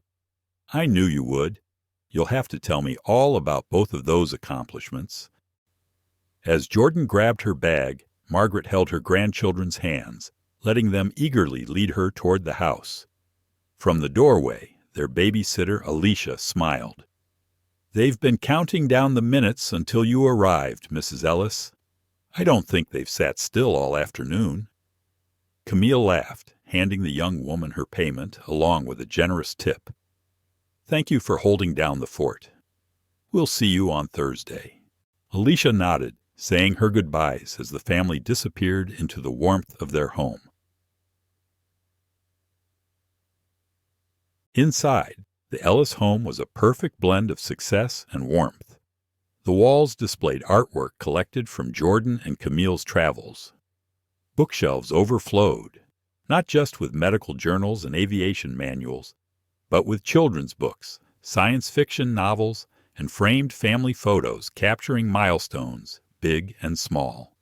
"I knew you would. You'll have to tell me all about both of those accomplishments." As Jordan grabbed her bag, Margaret held her grandchildren's hands, letting them eagerly lead her toward the house. From the doorway, their babysitter Alicia smiled. "They've been counting down the minutes until you arrived, Mrs. Ellis. I don't think they've sat still all afternoon." Camille laughed, handing the young woman her payment along with a generous tip. "Thank you for holding down the fort. We'll see you on Thursday." Alicia nodded, saying her goodbyes as the family disappeared into the warmth of their home. Inside, the Ellis home was a perfect blend of success and warmth. The walls displayed artwork collected from Jordan and Camille's travels. Bookshelves overflowed, not just with medical journals and aviation manuals, but with children's books, science fiction novels, and framed family photos capturing milestones, big and small.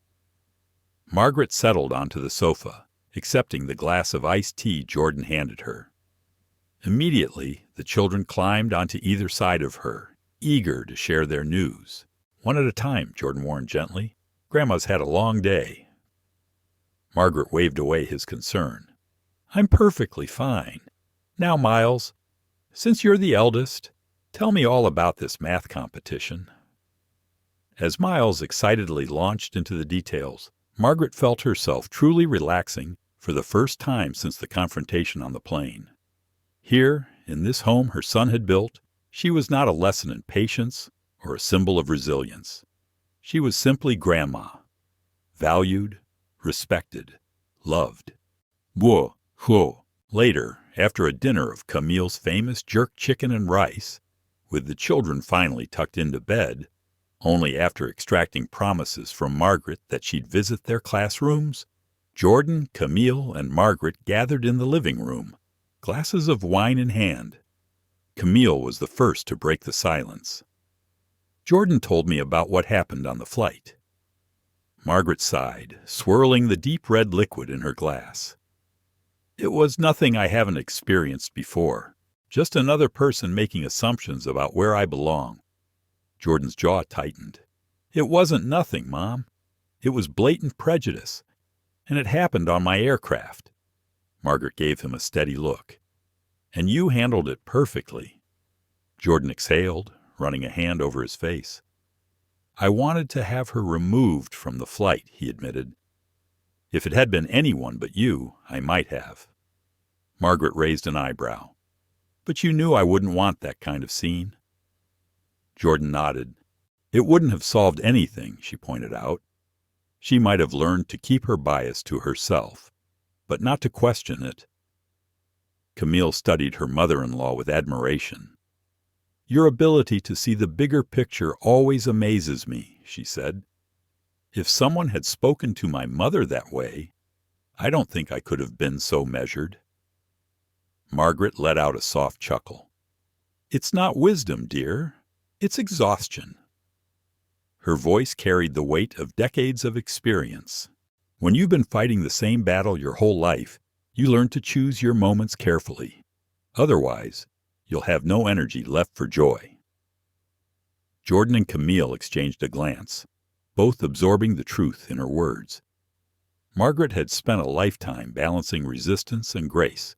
Margaret settled onto the sofa, accepting the glass of iced tea Jordan handed her. Immediately, the children climbed onto either side of her, eager to share their news. "One at a time," Jordan warned gently. "Grandma's had a long day." Margaret waved away his concern. "I'm perfectly fine. Now, Miles, since you're the eldest, tell me all about this math competition." As Miles excitedly launched into the details, Margaret felt herself truly relaxing for the first time since the confrontation on the plane. Here, in this home her son had built, she was not a lesson in patience or a symbol of resilience. She was simply Grandma, valued, respected, loved. Whoa, whoa. Later, after a dinner of Camille's famous jerk chicken and rice, with the children finally tucked into bed, only after extracting promises from Margaret that she'd visit their classrooms, Jordan, Camille, and Margaret gathered in the living room, glasses of wine in hand. Camille was the first to break the silence. Jordan told me about what happened on the flight. Margaret sighed, swirling the deep red liquid in her glass. It was nothing I haven't experienced before, just another person making assumptions about where I belong. Jordan's jaw tightened. It wasn't nothing, Mom. It was blatant prejudice, and it happened on my aircraft. Margaret gave him a steady look. And you handled it perfectly. Jordan exhaled, running a hand over his face. I wanted to have her removed from the flight, he admitted. If it had been anyone but you, I might have. Margaret raised an eyebrow. But you knew I wouldn't want that kind of scene. Jordan nodded. It wouldn't have solved anything, she pointed out. She might have learned to keep her bias to herself, but not to question it. Camille studied her mother-in-law with admiration. Your ability to see the bigger picture always amazes me, she said. If someone had spoken to my mother that way, I don't think I could have been so measured. Margaret let out a soft chuckle. It's not wisdom, dear. It's exhaustion. Her voice carried the weight of decades of experience. When you've been fighting the same battle your whole life, you learn to choose your moments carefully. Otherwise, you'll have no energy left for joy. Jordan and Camille exchanged a glance, both absorbing the truth in her words. Margaret had spent a lifetime balancing resistance and grace,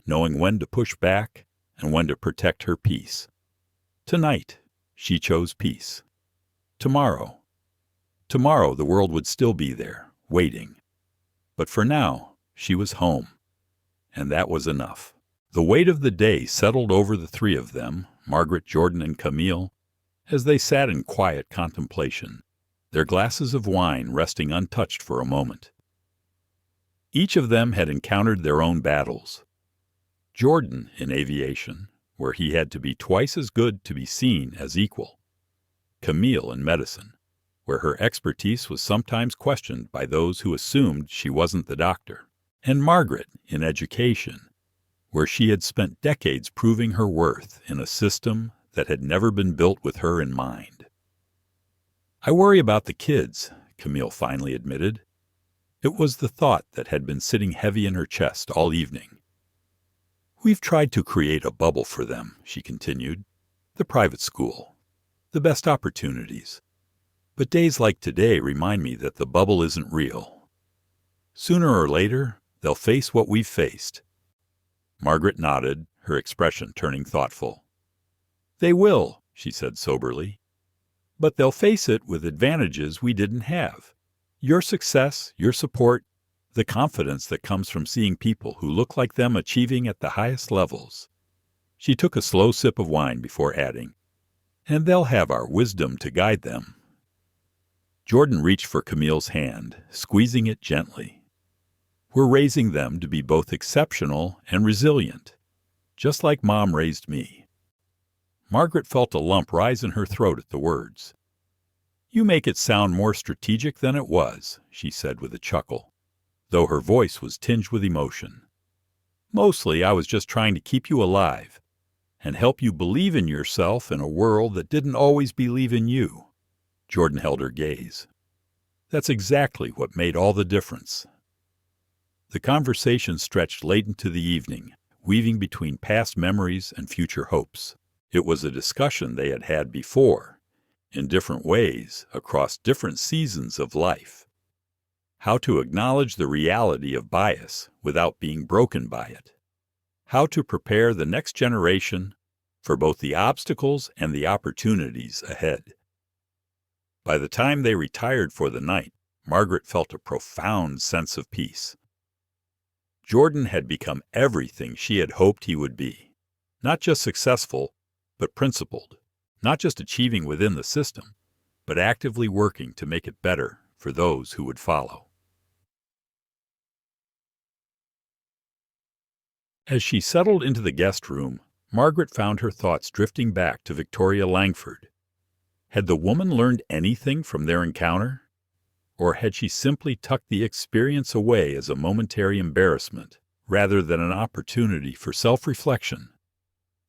knowing when to push back and when to protect her peace. Tonight, she chose peace. Tomorrow the world would still be there, waiting. But for now, she was home. And that was enough. The weight of the day settled over the three of them, Margaret, Jordan, and Camille, as they sat in quiet contemplation, their glasses of wine resting untouched for a moment. Each of them had encountered their own battles. Jordan in aviation, where he had to be twice as good to be seen as equal. Camille in medicine, where her expertise was sometimes questioned by those who assumed she wasn't the doctor. And Margaret in education, where she had spent decades proving her worth in a system that had never been built with her in mind. I worry about the kids, Camille finally admitted. It was the thought that had been sitting heavy in her chest all evening. We've tried to create a bubble for them, she continued. The private school. The best opportunities. But days like today remind me that the bubble isn't real. Sooner or later, they'll face what we've faced. Margaret nodded, her expression turning thoughtful. They will, she said soberly. But they'll face it with advantages we didn't have. Your success, your support, the confidence that comes from seeing people who look like them achieving at the highest levels. She took a slow sip of wine before adding, and they'll have our wisdom to guide them. Jordan reached for Camille's hand, squeezing it gently. We're raising them to be both exceptional and resilient, just like Mom raised me. Margaret felt a lump rise in her throat at the words. You make it sound more strategic than it was, she said with a chuckle, though her voice was tinged with emotion. Mostly I was just trying to keep you alive and help you believe in yourself in a world that didn't always believe in you. Jordan held her gaze. That's exactly what made all the difference. The conversation stretched late into the evening, weaving between past memories and future hopes. It was a discussion they had had before, in different ways, across different seasons of life. How to acknowledge the reality of bias without being broken by it. How to prepare the next generation for both the obstacles and the opportunities ahead. By the time they retired for the night, Margaret felt a profound sense of peace. Jordan had become everything she had hoped he would be. Not just successful, but principled. Not just achieving within the system, but actively working to make it better for those who would follow. As she settled into the guest room, Margaret found her thoughts drifting back to Victoria Langford. Had the woman learned anything from their encounter? Or had she simply tucked the experience away as a momentary embarrassment, rather than an opportunity for self-reflection?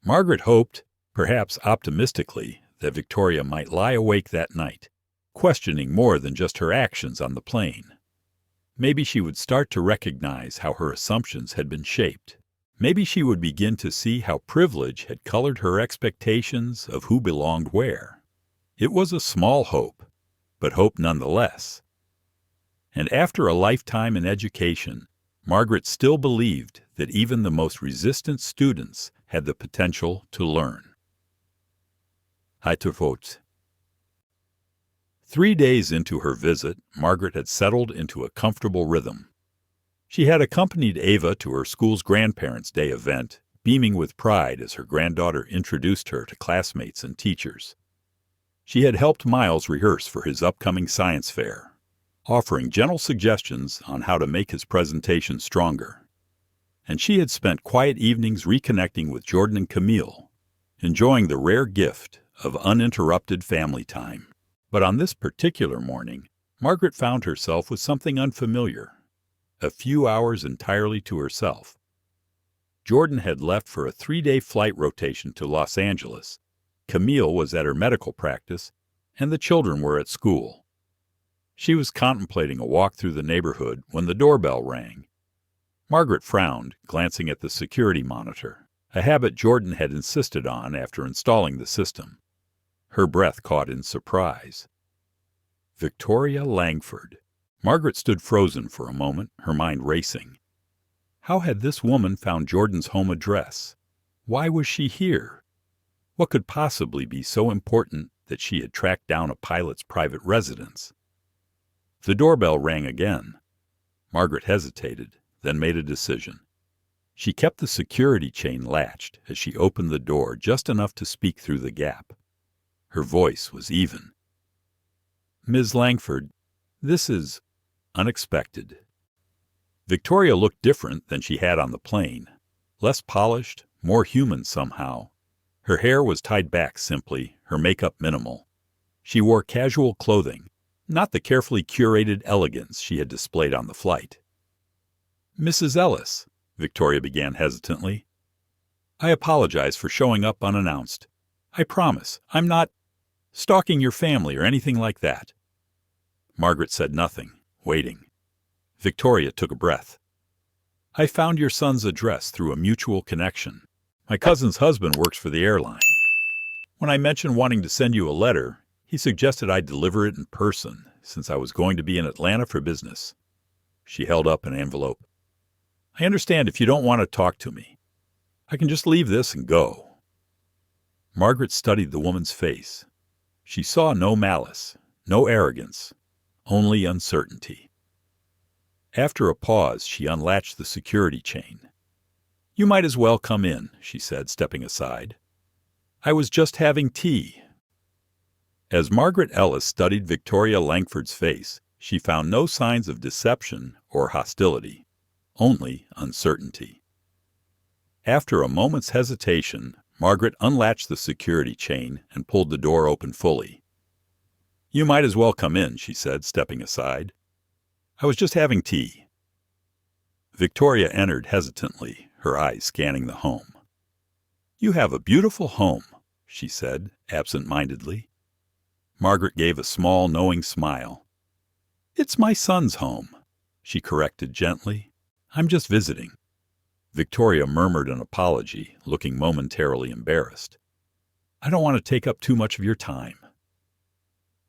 Margaret hoped, perhaps optimistically, that Victoria might lie awake that night, questioning more than just her actions on the plane. Maybe she would start to recognize how her assumptions had been shaped. Maybe she would begin to see how privilege had colored her expectations of who belonged where. It was a small hope, but hope nonetheless. And after a lifetime in education, Margaret still believed that even the most resistant students had the potential to learn. Heitervoet. 3 days into her visit, Margaret had settled into a comfortable rhythm. She had accompanied Ava to her school's Grandparents' Day event, beaming with pride as her granddaughter introduced her to classmates and teachers. She had helped Miles rehearse for his upcoming science fair, offering gentle suggestions on how to make his presentation stronger. And she had spent quiet evenings reconnecting with Jordan and Camille, enjoying the rare gift of uninterrupted family time. But on this particular morning, Margaret found herself with something unfamiliar. A few hours entirely to herself. Jordan had left for a 3-day flight rotation to Los Angeles. Camille was at her medical practice, and the children were at school. She was contemplating a walk through the neighborhood when the doorbell rang. Margaret frowned, glancing at the security monitor, a habit Jordan had insisted on after installing the system. Her breath caught in surprise. Victoria Langford. Margaret stood frozen for a moment, her mind racing. How had this woman found Jordan's home address? Why was she here? What could possibly be so important that she had tracked down a pilot's private residence? The doorbell rang again. Margaret hesitated, then made a decision. She kept the security chain latched as she opened the door just enough to speak through the gap. Her voice was even. "Ms. Langford, this is unexpected." Victoria looked different than she had on the plane. Less polished, more human somehow. Her hair was tied back simply, her makeup minimal. She wore casual clothing, not the carefully curated elegance she had displayed on the flight. "Mrs. Ellis," Victoria began hesitantly, "I apologize for showing up unannounced. I promise, I'm not stalking your family or anything like that." Margaret said nothing, waiting. Victoria took a breath. "I found your son's address through a mutual connection. My cousin's husband works for the airline. When I mentioned wanting to send you a letter, he suggested I deliver it in person, since I was going to be in Atlanta for business." She held up an envelope. "I understand if you don't want to talk to me. I can just leave this and go." Margaret studied the woman's face. She saw no malice, no arrogance, only uncertainty. After a pause, she unlatched the security chain. "You might as well come in," she said, stepping aside. "I was just having tea." As Margaret Ellis studied Victoria Langford's face, she found no signs of deception or hostility, only uncertainty. After a moment's hesitation, Margaret unlatched the security chain and pulled the door open fully. "You might as well come in," she said, stepping aside. "I was just having tea." Victoria entered hesitantly, her eyes scanning the home. "You have a beautiful home," she said, absent-mindedly. Margaret gave a small, knowing smile. "It's my son's home," she corrected gently. "I'm just visiting." Victoria murmured an apology, looking momentarily embarrassed. "I don't want to take up too much of your time."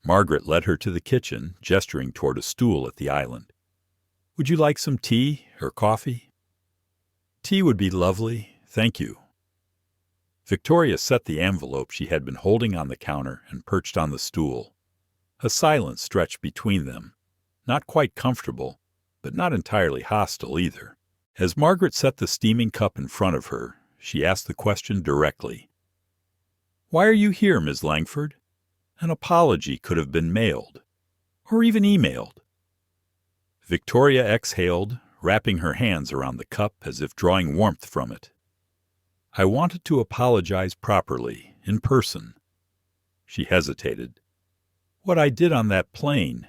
Margaret led her to the kitchen, gesturing toward a stool at the island. "Would you like some tea or coffee?" "Tea would be lovely, thank you." Victoria set the envelope she had been holding on the counter and perched on the stool. A silence stretched between them, not quite comfortable, but not entirely hostile either. As Margaret set the steaming cup in front of her, she asked the question directly. "Why are you here, Ms. Langford? An apology could have been mailed, or even emailed." Victoria exhaled, wrapping her hands around the cup as if drawing warmth from it. "I wanted to apologize properly, in person." She hesitated. "What I did on that plane,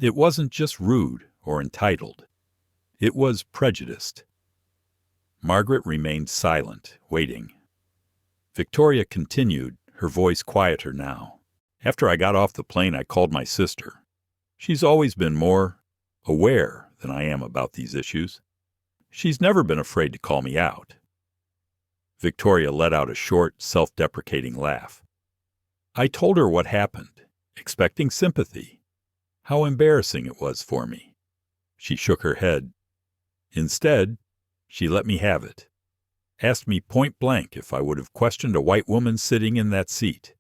It wasn't just rude or entitled. It was prejudiced. Margaret remained silent, waiting. Victoria continued, her voice quieter now. After I got off the plane, I called my sister. She's always been more aware than I am about these issues. She's never been afraid to call me out. Victoria let out a short, self-deprecating laugh. I told her what happened, expecting sympathy, how embarrassing it was for me. She shook her head. Instead, she let me have it. Asked me point blank if I would have questioned a white woman sitting in that seat.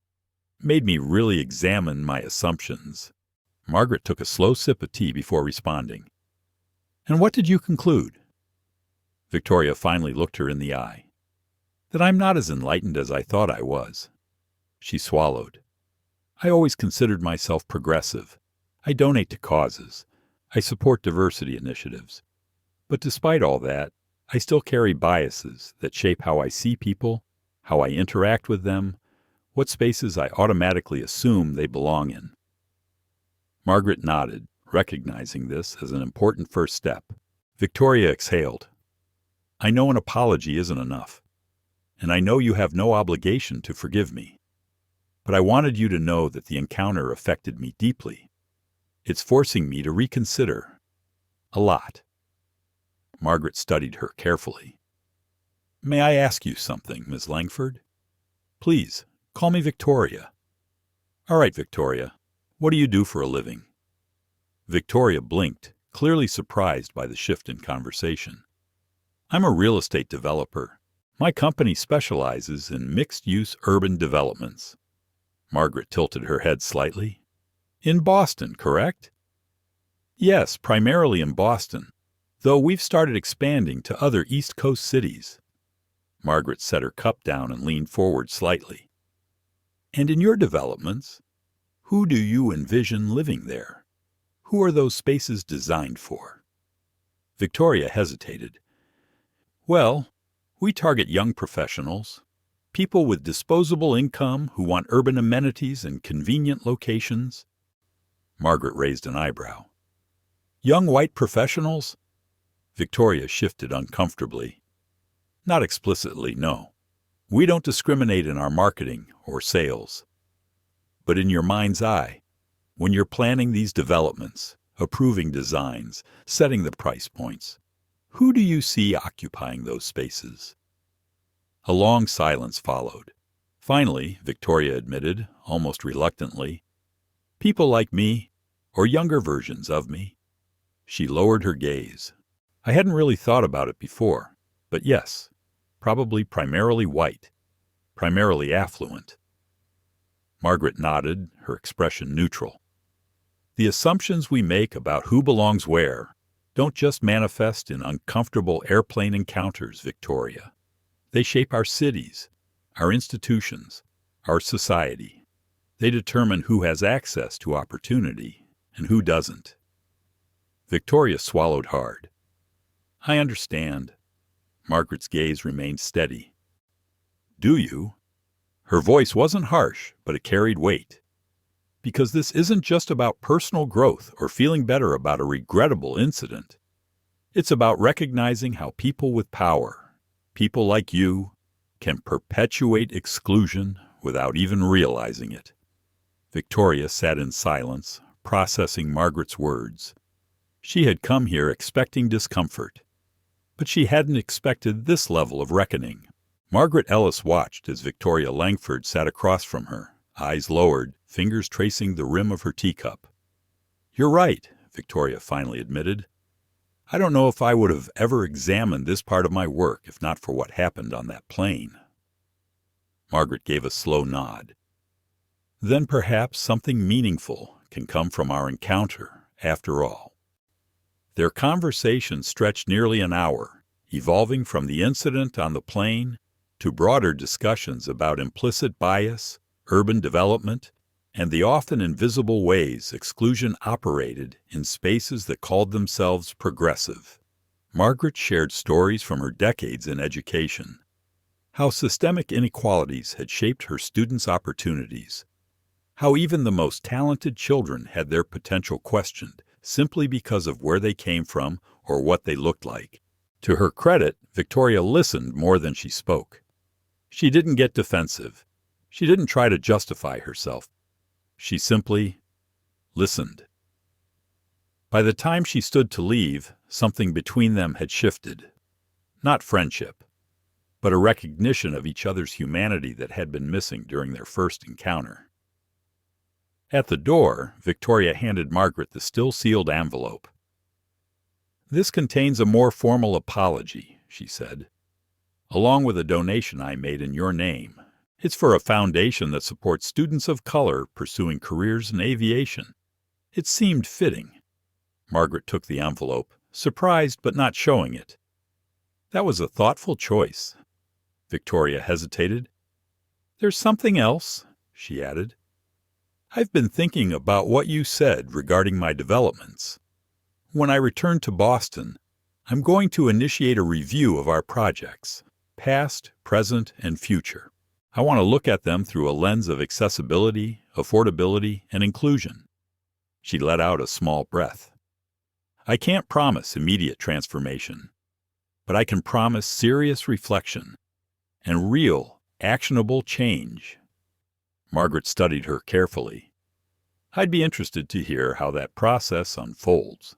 Made me really examine my assumptions. Margaret took a slow sip of tea before responding. And what did you conclude? Victoria finally looked her in the eye. That I'm not as enlightened as I thought I was. She swallowed. I always considered myself progressive. I donate to causes. I support diversity initiatives. But despite all that, I still carry biases that shape how I see people, how I interact with them, what spaces I automatically assume they belong in. Margaret nodded, recognizing this as an important first step. Victoria exhaled. I know an apology isn't enough, and I know you have no obligation to forgive me. But I wanted you to know that the encounter affected me deeply. It's forcing me to reconsider. A lot. Margaret studied her carefully. May I ask you something, Miss Langford? Please, call me Victoria. All right, Victoria. What do you do for a living? Victoria blinked, clearly surprised by the shift in conversation. I'm a real estate developer. My company specializes in mixed-use urban developments. Margaret tilted her head slightly. In Boston, correct? Yes, primarily in Boston, though we've started expanding to other East Coast cities. Margaret set her cup down and leaned forward slightly. And in your developments, who do you envision living there? Who are those spaces designed for? Victoria hesitated. Well, we target young professionals, people with disposable income who want urban amenities and convenient locations. Margaret raised an eyebrow. Young white professionals? Victoria shifted uncomfortably. Not explicitly, no. We don't discriminate in our marketing or sales. But in your mind's eye, when you're planning these developments, approving designs, setting the price points, who do you see occupying those spaces? A long silence followed. Finally, Victoria admitted, almost reluctantly, people like me, or younger versions of me. She lowered her gaze. I hadn't really thought about it before, but yes, probably primarily white, primarily affluent. Margaret nodded, her expression neutral. The assumptions we make about who belongs where don't just manifest in uncomfortable airplane encounters, Victoria. They shape our cities, our institutions, our society. They determine who has access to opportunity and who doesn't. Victoria swallowed hard. I understand. Margaret's gaze remained steady. Do you? Her voice wasn't harsh, but it carried weight. Because this isn't just about personal growth or feeling better about a regrettable incident. It's about recognizing how people with power, people like you, can perpetuate exclusion without even realizing it. Victoria sat in silence, processing Margaret's words. She had come here expecting discomfort, but she hadn't expected this level of reckoning. Margaret Ellis watched as Victoria Langford sat across from her, eyes lowered, fingers tracing the rim of her teacup. You're right, Victoria finally admitted. I don't know if I would have ever examined this part of my work if not for what happened on that plane. Margaret gave a slow nod. Then perhaps something meaningful can come from our encounter, after all. Their conversation stretched nearly an hour, evolving from the incident on the plane to broader discussions about implicit bias, urban development, and the often invisible ways exclusion operated in spaces that called themselves progressive. Margaret shared stories from her decades in education, how systemic inequalities had shaped her students' opportunities, how even the most talented children had their potential questioned simply because of where they came from or what they looked like. To her credit, Victoria listened more than she spoke. She didn't get defensive. She didn't try to justify herself. She simply listened. By the time she stood to leave, something between them had shifted. Not friendship, but a recognition of each other's humanity that had been missing during their first encounter. At the door, Victoria handed Margaret the still-sealed envelope. "This contains a more formal apology," she said, "along with a donation I made in your name. It's for a foundation that supports students of color pursuing careers in aviation. It seemed fitting." Margaret took the envelope, surprised but not showing it. "That was a thoughtful choice." Victoria hesitated. "There's something else," she added. "I've been thinking about what you said regarding my developments. When I return to Boston, I'm going to initiate a review of our projects, past, present, and future. I want to look at them through a lens of accessibility, affordability, and inclusion." She let out a small breath. "I can't promise immediate transformation, but I can promise serious reflection and real, actionable change." Margaret studied her carefully. "I'd be interested to hear how that process unfolds."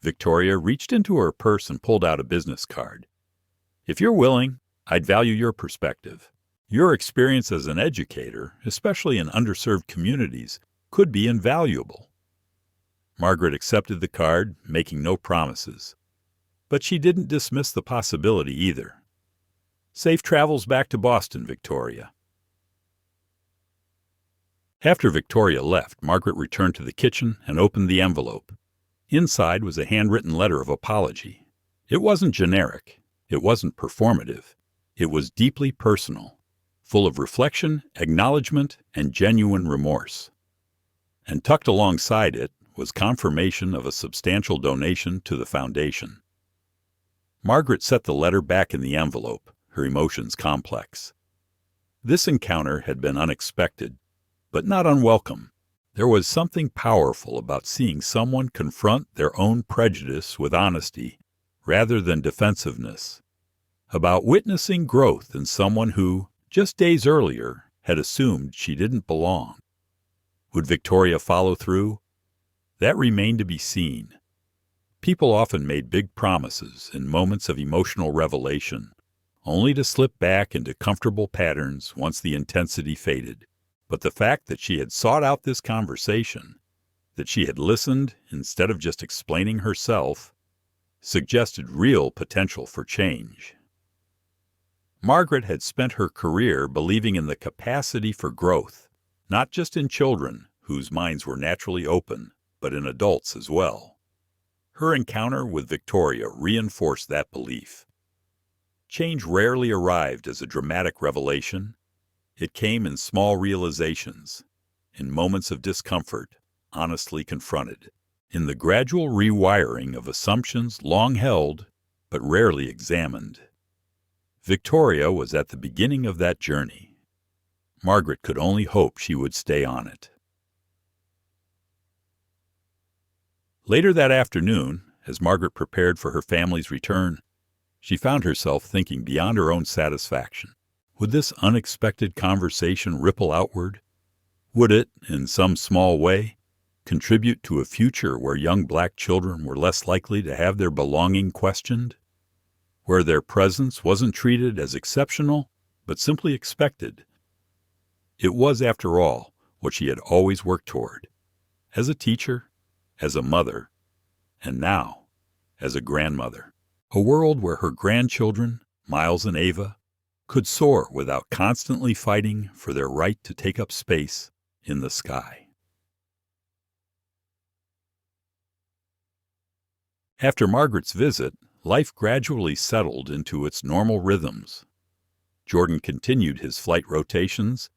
Victoria reached into her purse and pulled out a business card. "If you're willing, I'd value your perspective. Your experience as an educator, especially in underserved communities, could be invaluable." Margaret accepted the card, making no promises. But she didn't dismiss the possibility either. "Safe travels back to Boston, Victoria." After Victoria left, Margaret returned to the kitchen and opened the envelope. Inside was a handwritten letter of apology. It wasn't generic. It wasn't performative. It was deeply personal, full of reflection, acknowledgement, and genuine remorse. And tucked alongside it was confirmation of a substantial donation to the foundation. Margaret set the letter back in the envelope, her emotions complex. This encounter had been unexpected, but not unwelcome. There was something powerful about seeing someone confront their own prejudice with honesty rather than defensiveness, about witnessing growth in someone who, just days earlier, had assumed she didn't belong. Would Victoria follow through? That remained to be seen. People often made big promises in moments of emotional revelation, only to slip back into comfortable patterns once the intensity faded. But the fact that she had sought out this conversation, that she had listened instead of just explaining herself, suggested real potential for change. Margaret had spent her career believing in the capacity for growth, not just in children, whose minds were naturally open, but in adults as well. Her encounter with Victoria reinforced that belief. Change rarely arrived as a dramatic revelation. It came in small realizations, in moments of discomfort, honestly confronted, in the gradual rewiring of assumptions long held but rarely examined. Victoria was at the beginning of that journey. Margaret could only hope she would stay on it. Later that afternoon, as Margaret prepared for her family's return, she found herself thinking beyond her own satisfaction. Would this unexpected conversation ripple outward? Would it, in some small way, contribute to a future where young black children were less likely to have their belonging questioned? Where their presence wasn't treated as exceptional, but simply expected? It was, after all, what she had always worked toward. As a teacher, as a mother, and now, as a grandmother. A world where her grandchildren, Miles and Ava, could soar without constantly fighting for their right to take up space in the sky. After Margaret's visit, life gradually settled into its normal rhythms. Jordan continued his flight rotations,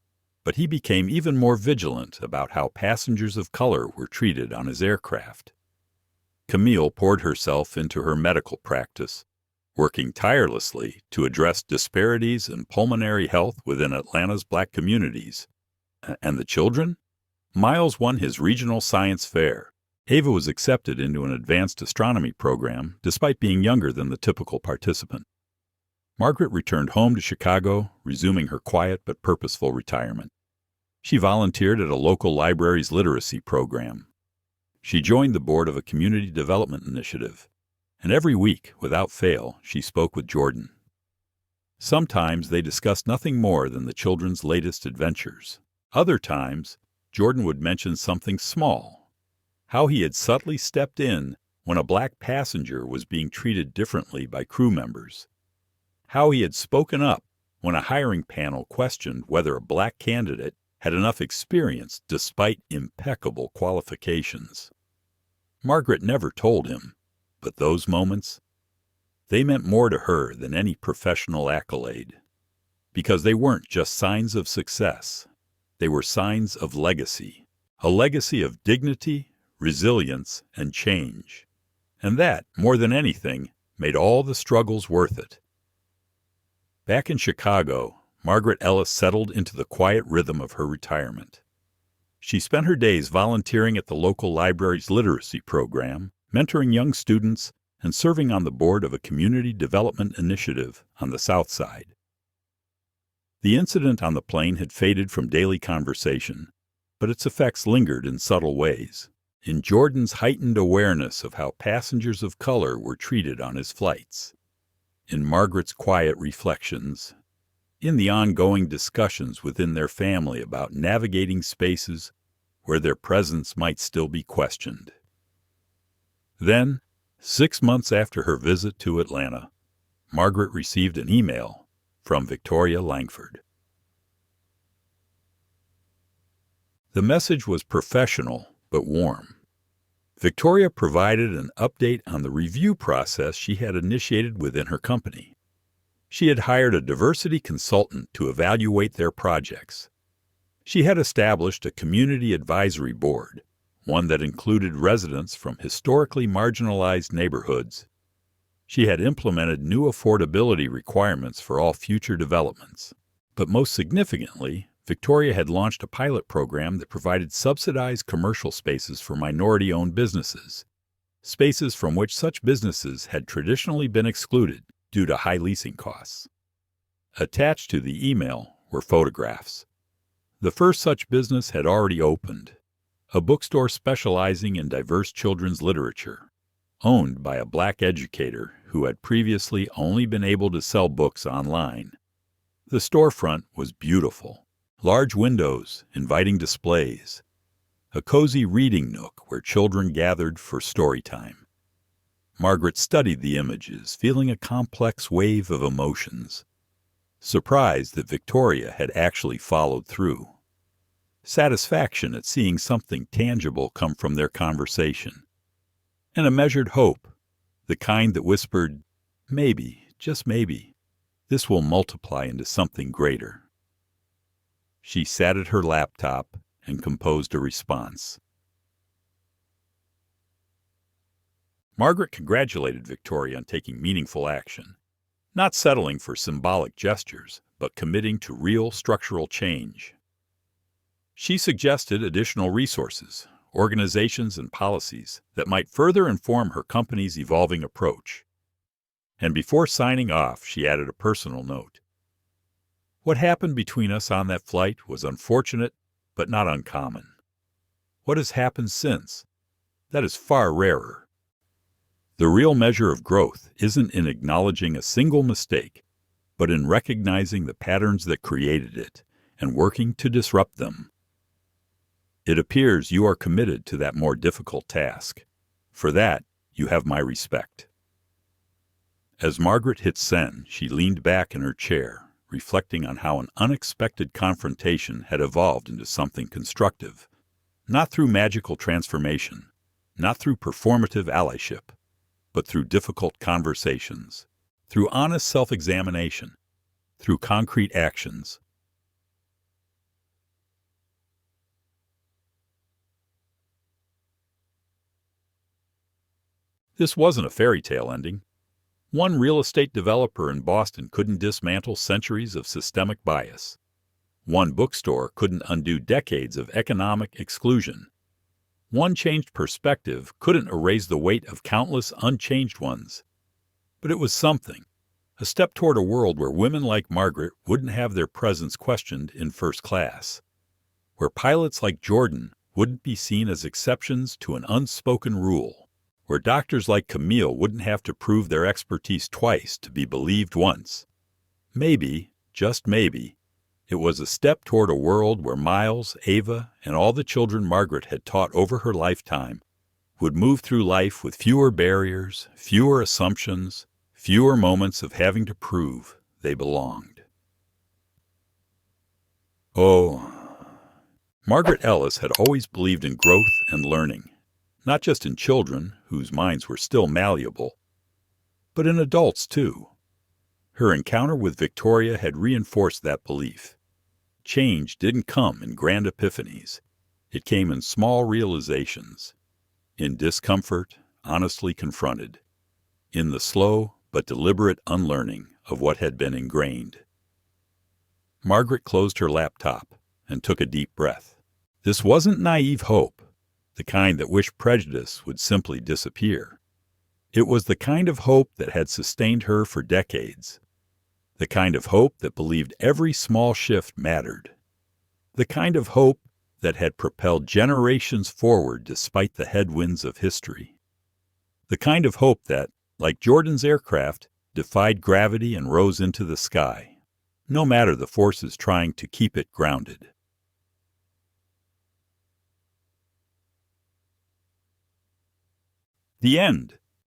but he became even more vigilant about how passengers of color were treated on his aircraft. Camille poured herself into her medical practice, working tirelessly to address disparities in pulmonary health within Atlanta's black communities. And the children? Miles won his regional science fair, Ava was accepted into an advanced astronomy program despite being younger than the typical participant. Margaret returned home to Chicago, resuming her quiet but purposeful retirement. She volunteered at a local library's literacy program. She joined the board of a community development initiative, and every week, without fail, she spoke with Jordan. Sometimes they discussed nothing more than the children's latest adventures. Other times, Jordan would mention something small, how he had subtly stepped in when a black passenger was being treated differently by crew members, how he had spoken up when a hiring panel questioned whether a black candidate had enough experience despite impeccable qualifications. Margaret never told him, but those moments, they meant more to her than any professional accolade, because they weren't just signs of success. They were signs of legacy, a legacy of dignity, resilience, and change. And that, more than anything, made all the struggles worth it. Back in Chicago, Margaret Ellis settled into the quiet rhythm of her retirement. She spent her days volunteering at the local library's literacy program, mentoring young students, and serving on the board of a community development initiative on the South Side. The incident on the plane had faded from daily conversation, but its effects lingered in subtle ways. In Jordan's heightened awareness of how passengers of color were treated on his flights, in Margaret's quiet reflections, in the ongoing discussions within their family about navigating spaces where their presence might still be questioned. Then, 6 months after her visit to Atlanta, Margaret received an email from Victoria Langford. The message was professional but warm. Victoria provided an update on the review process she had initiated within her company. She had hired a diversity consultant to evaluate their projects. She had established a community advisory board, one that included residents from historically marginalized neighborhoods. She had implemented new affordability requirements for all future developments. But most significantly, Victoria had launched a pilot program that provided subsidized commercial spaces for minority-owned businesses, spaces from which such businesses had traditionally been excluded due to high leasing costs. Attached to the email were photographs. The first such business had already opened, a bookstore specializing in diverse children's literature, owned by a black educator who had previously only been able to sell books online. The storefront was beautiful. Large windows, inviting displays, a cozy reading nook where children gathered for story time. Margaret studied the images, feeling a complex wave of emotions. Surprised that Victoria had actually followed through. Satisfaction at seeing something tangible come from their conversation. And a measured hope, the kind that whispered, maybe, just maybe, this will multiply into something greater. She sat at her laptop and composed a response. Margaret congratulated Victoria on taking meaningful action, not settling for symbolic gestures, but committing to real structural change. She suggested additional resources, organizations, and policies that might further inform her company's evolving approach. And before signing off, she added a personal note. What happened between us on that flight was unfortunate, but not uncommon. What has happened since? That is far rarer. The real measure of growth isn't in acknowledging a single mistake, but in recognizing the patterns that created it and working to disrupt them. It appears you are committed to that more difficult task. For that, you have my respect. As Margaret hit send, she leaned back in her chair, reflecting on how an unexpected confrontation had evolved into something constructive, not through magical transformation, not through performative allyship, but through difficult conversations, through honest self-examination, through concrete actions. This wasn't a fairy tale ending. One real estate developer in Boston couldn't dismantle centuries of systemic bias. One bookstore couldn't undo decades of economic exclusion. One changed perspective couldn't erase the weight of countless unchanged ones. But it was something, a step toward a world where women like Margaret wouldn't have their presence questioned in first class, where pilots like Jordan wouldn't be seen as exceptions to an unspoken rule, where doctors like Camille wouldn't have to prove their expertise twice to be believed once. Maybe, just maybe, it was a step toward a world where Miles, Ava, and all the children Margaret had taught over her lifetime would move through life with fewer barriers, fewer assumptions, fewer moments of having to prove they belonged. Oh, Margaret Ellis had always believed in growth and learning, not just in children, whose minds were still malleable, but in adults too. Her encounter with Victoria had reinforced that belief. Change didn't come in grand epiphanies. It came in small realizations, in discomfort, honestly confronted, in the slow but deliberate unlearning of what had been ingrained. Margaret closed her laptop and took a deep breath. This wasn't naive hope, the kind that wished prejudice would simply disappear. It was the kind of hope that had sustained her for decades. The kind of hope that believed every small shift mattered. The kind of hope that had propelled generations forward despite the headwinds of history. The kind of hope that, like Jordan's aircraft, defied gravity and rose into the sky, no matter the forces trying to keep it grounded. The end.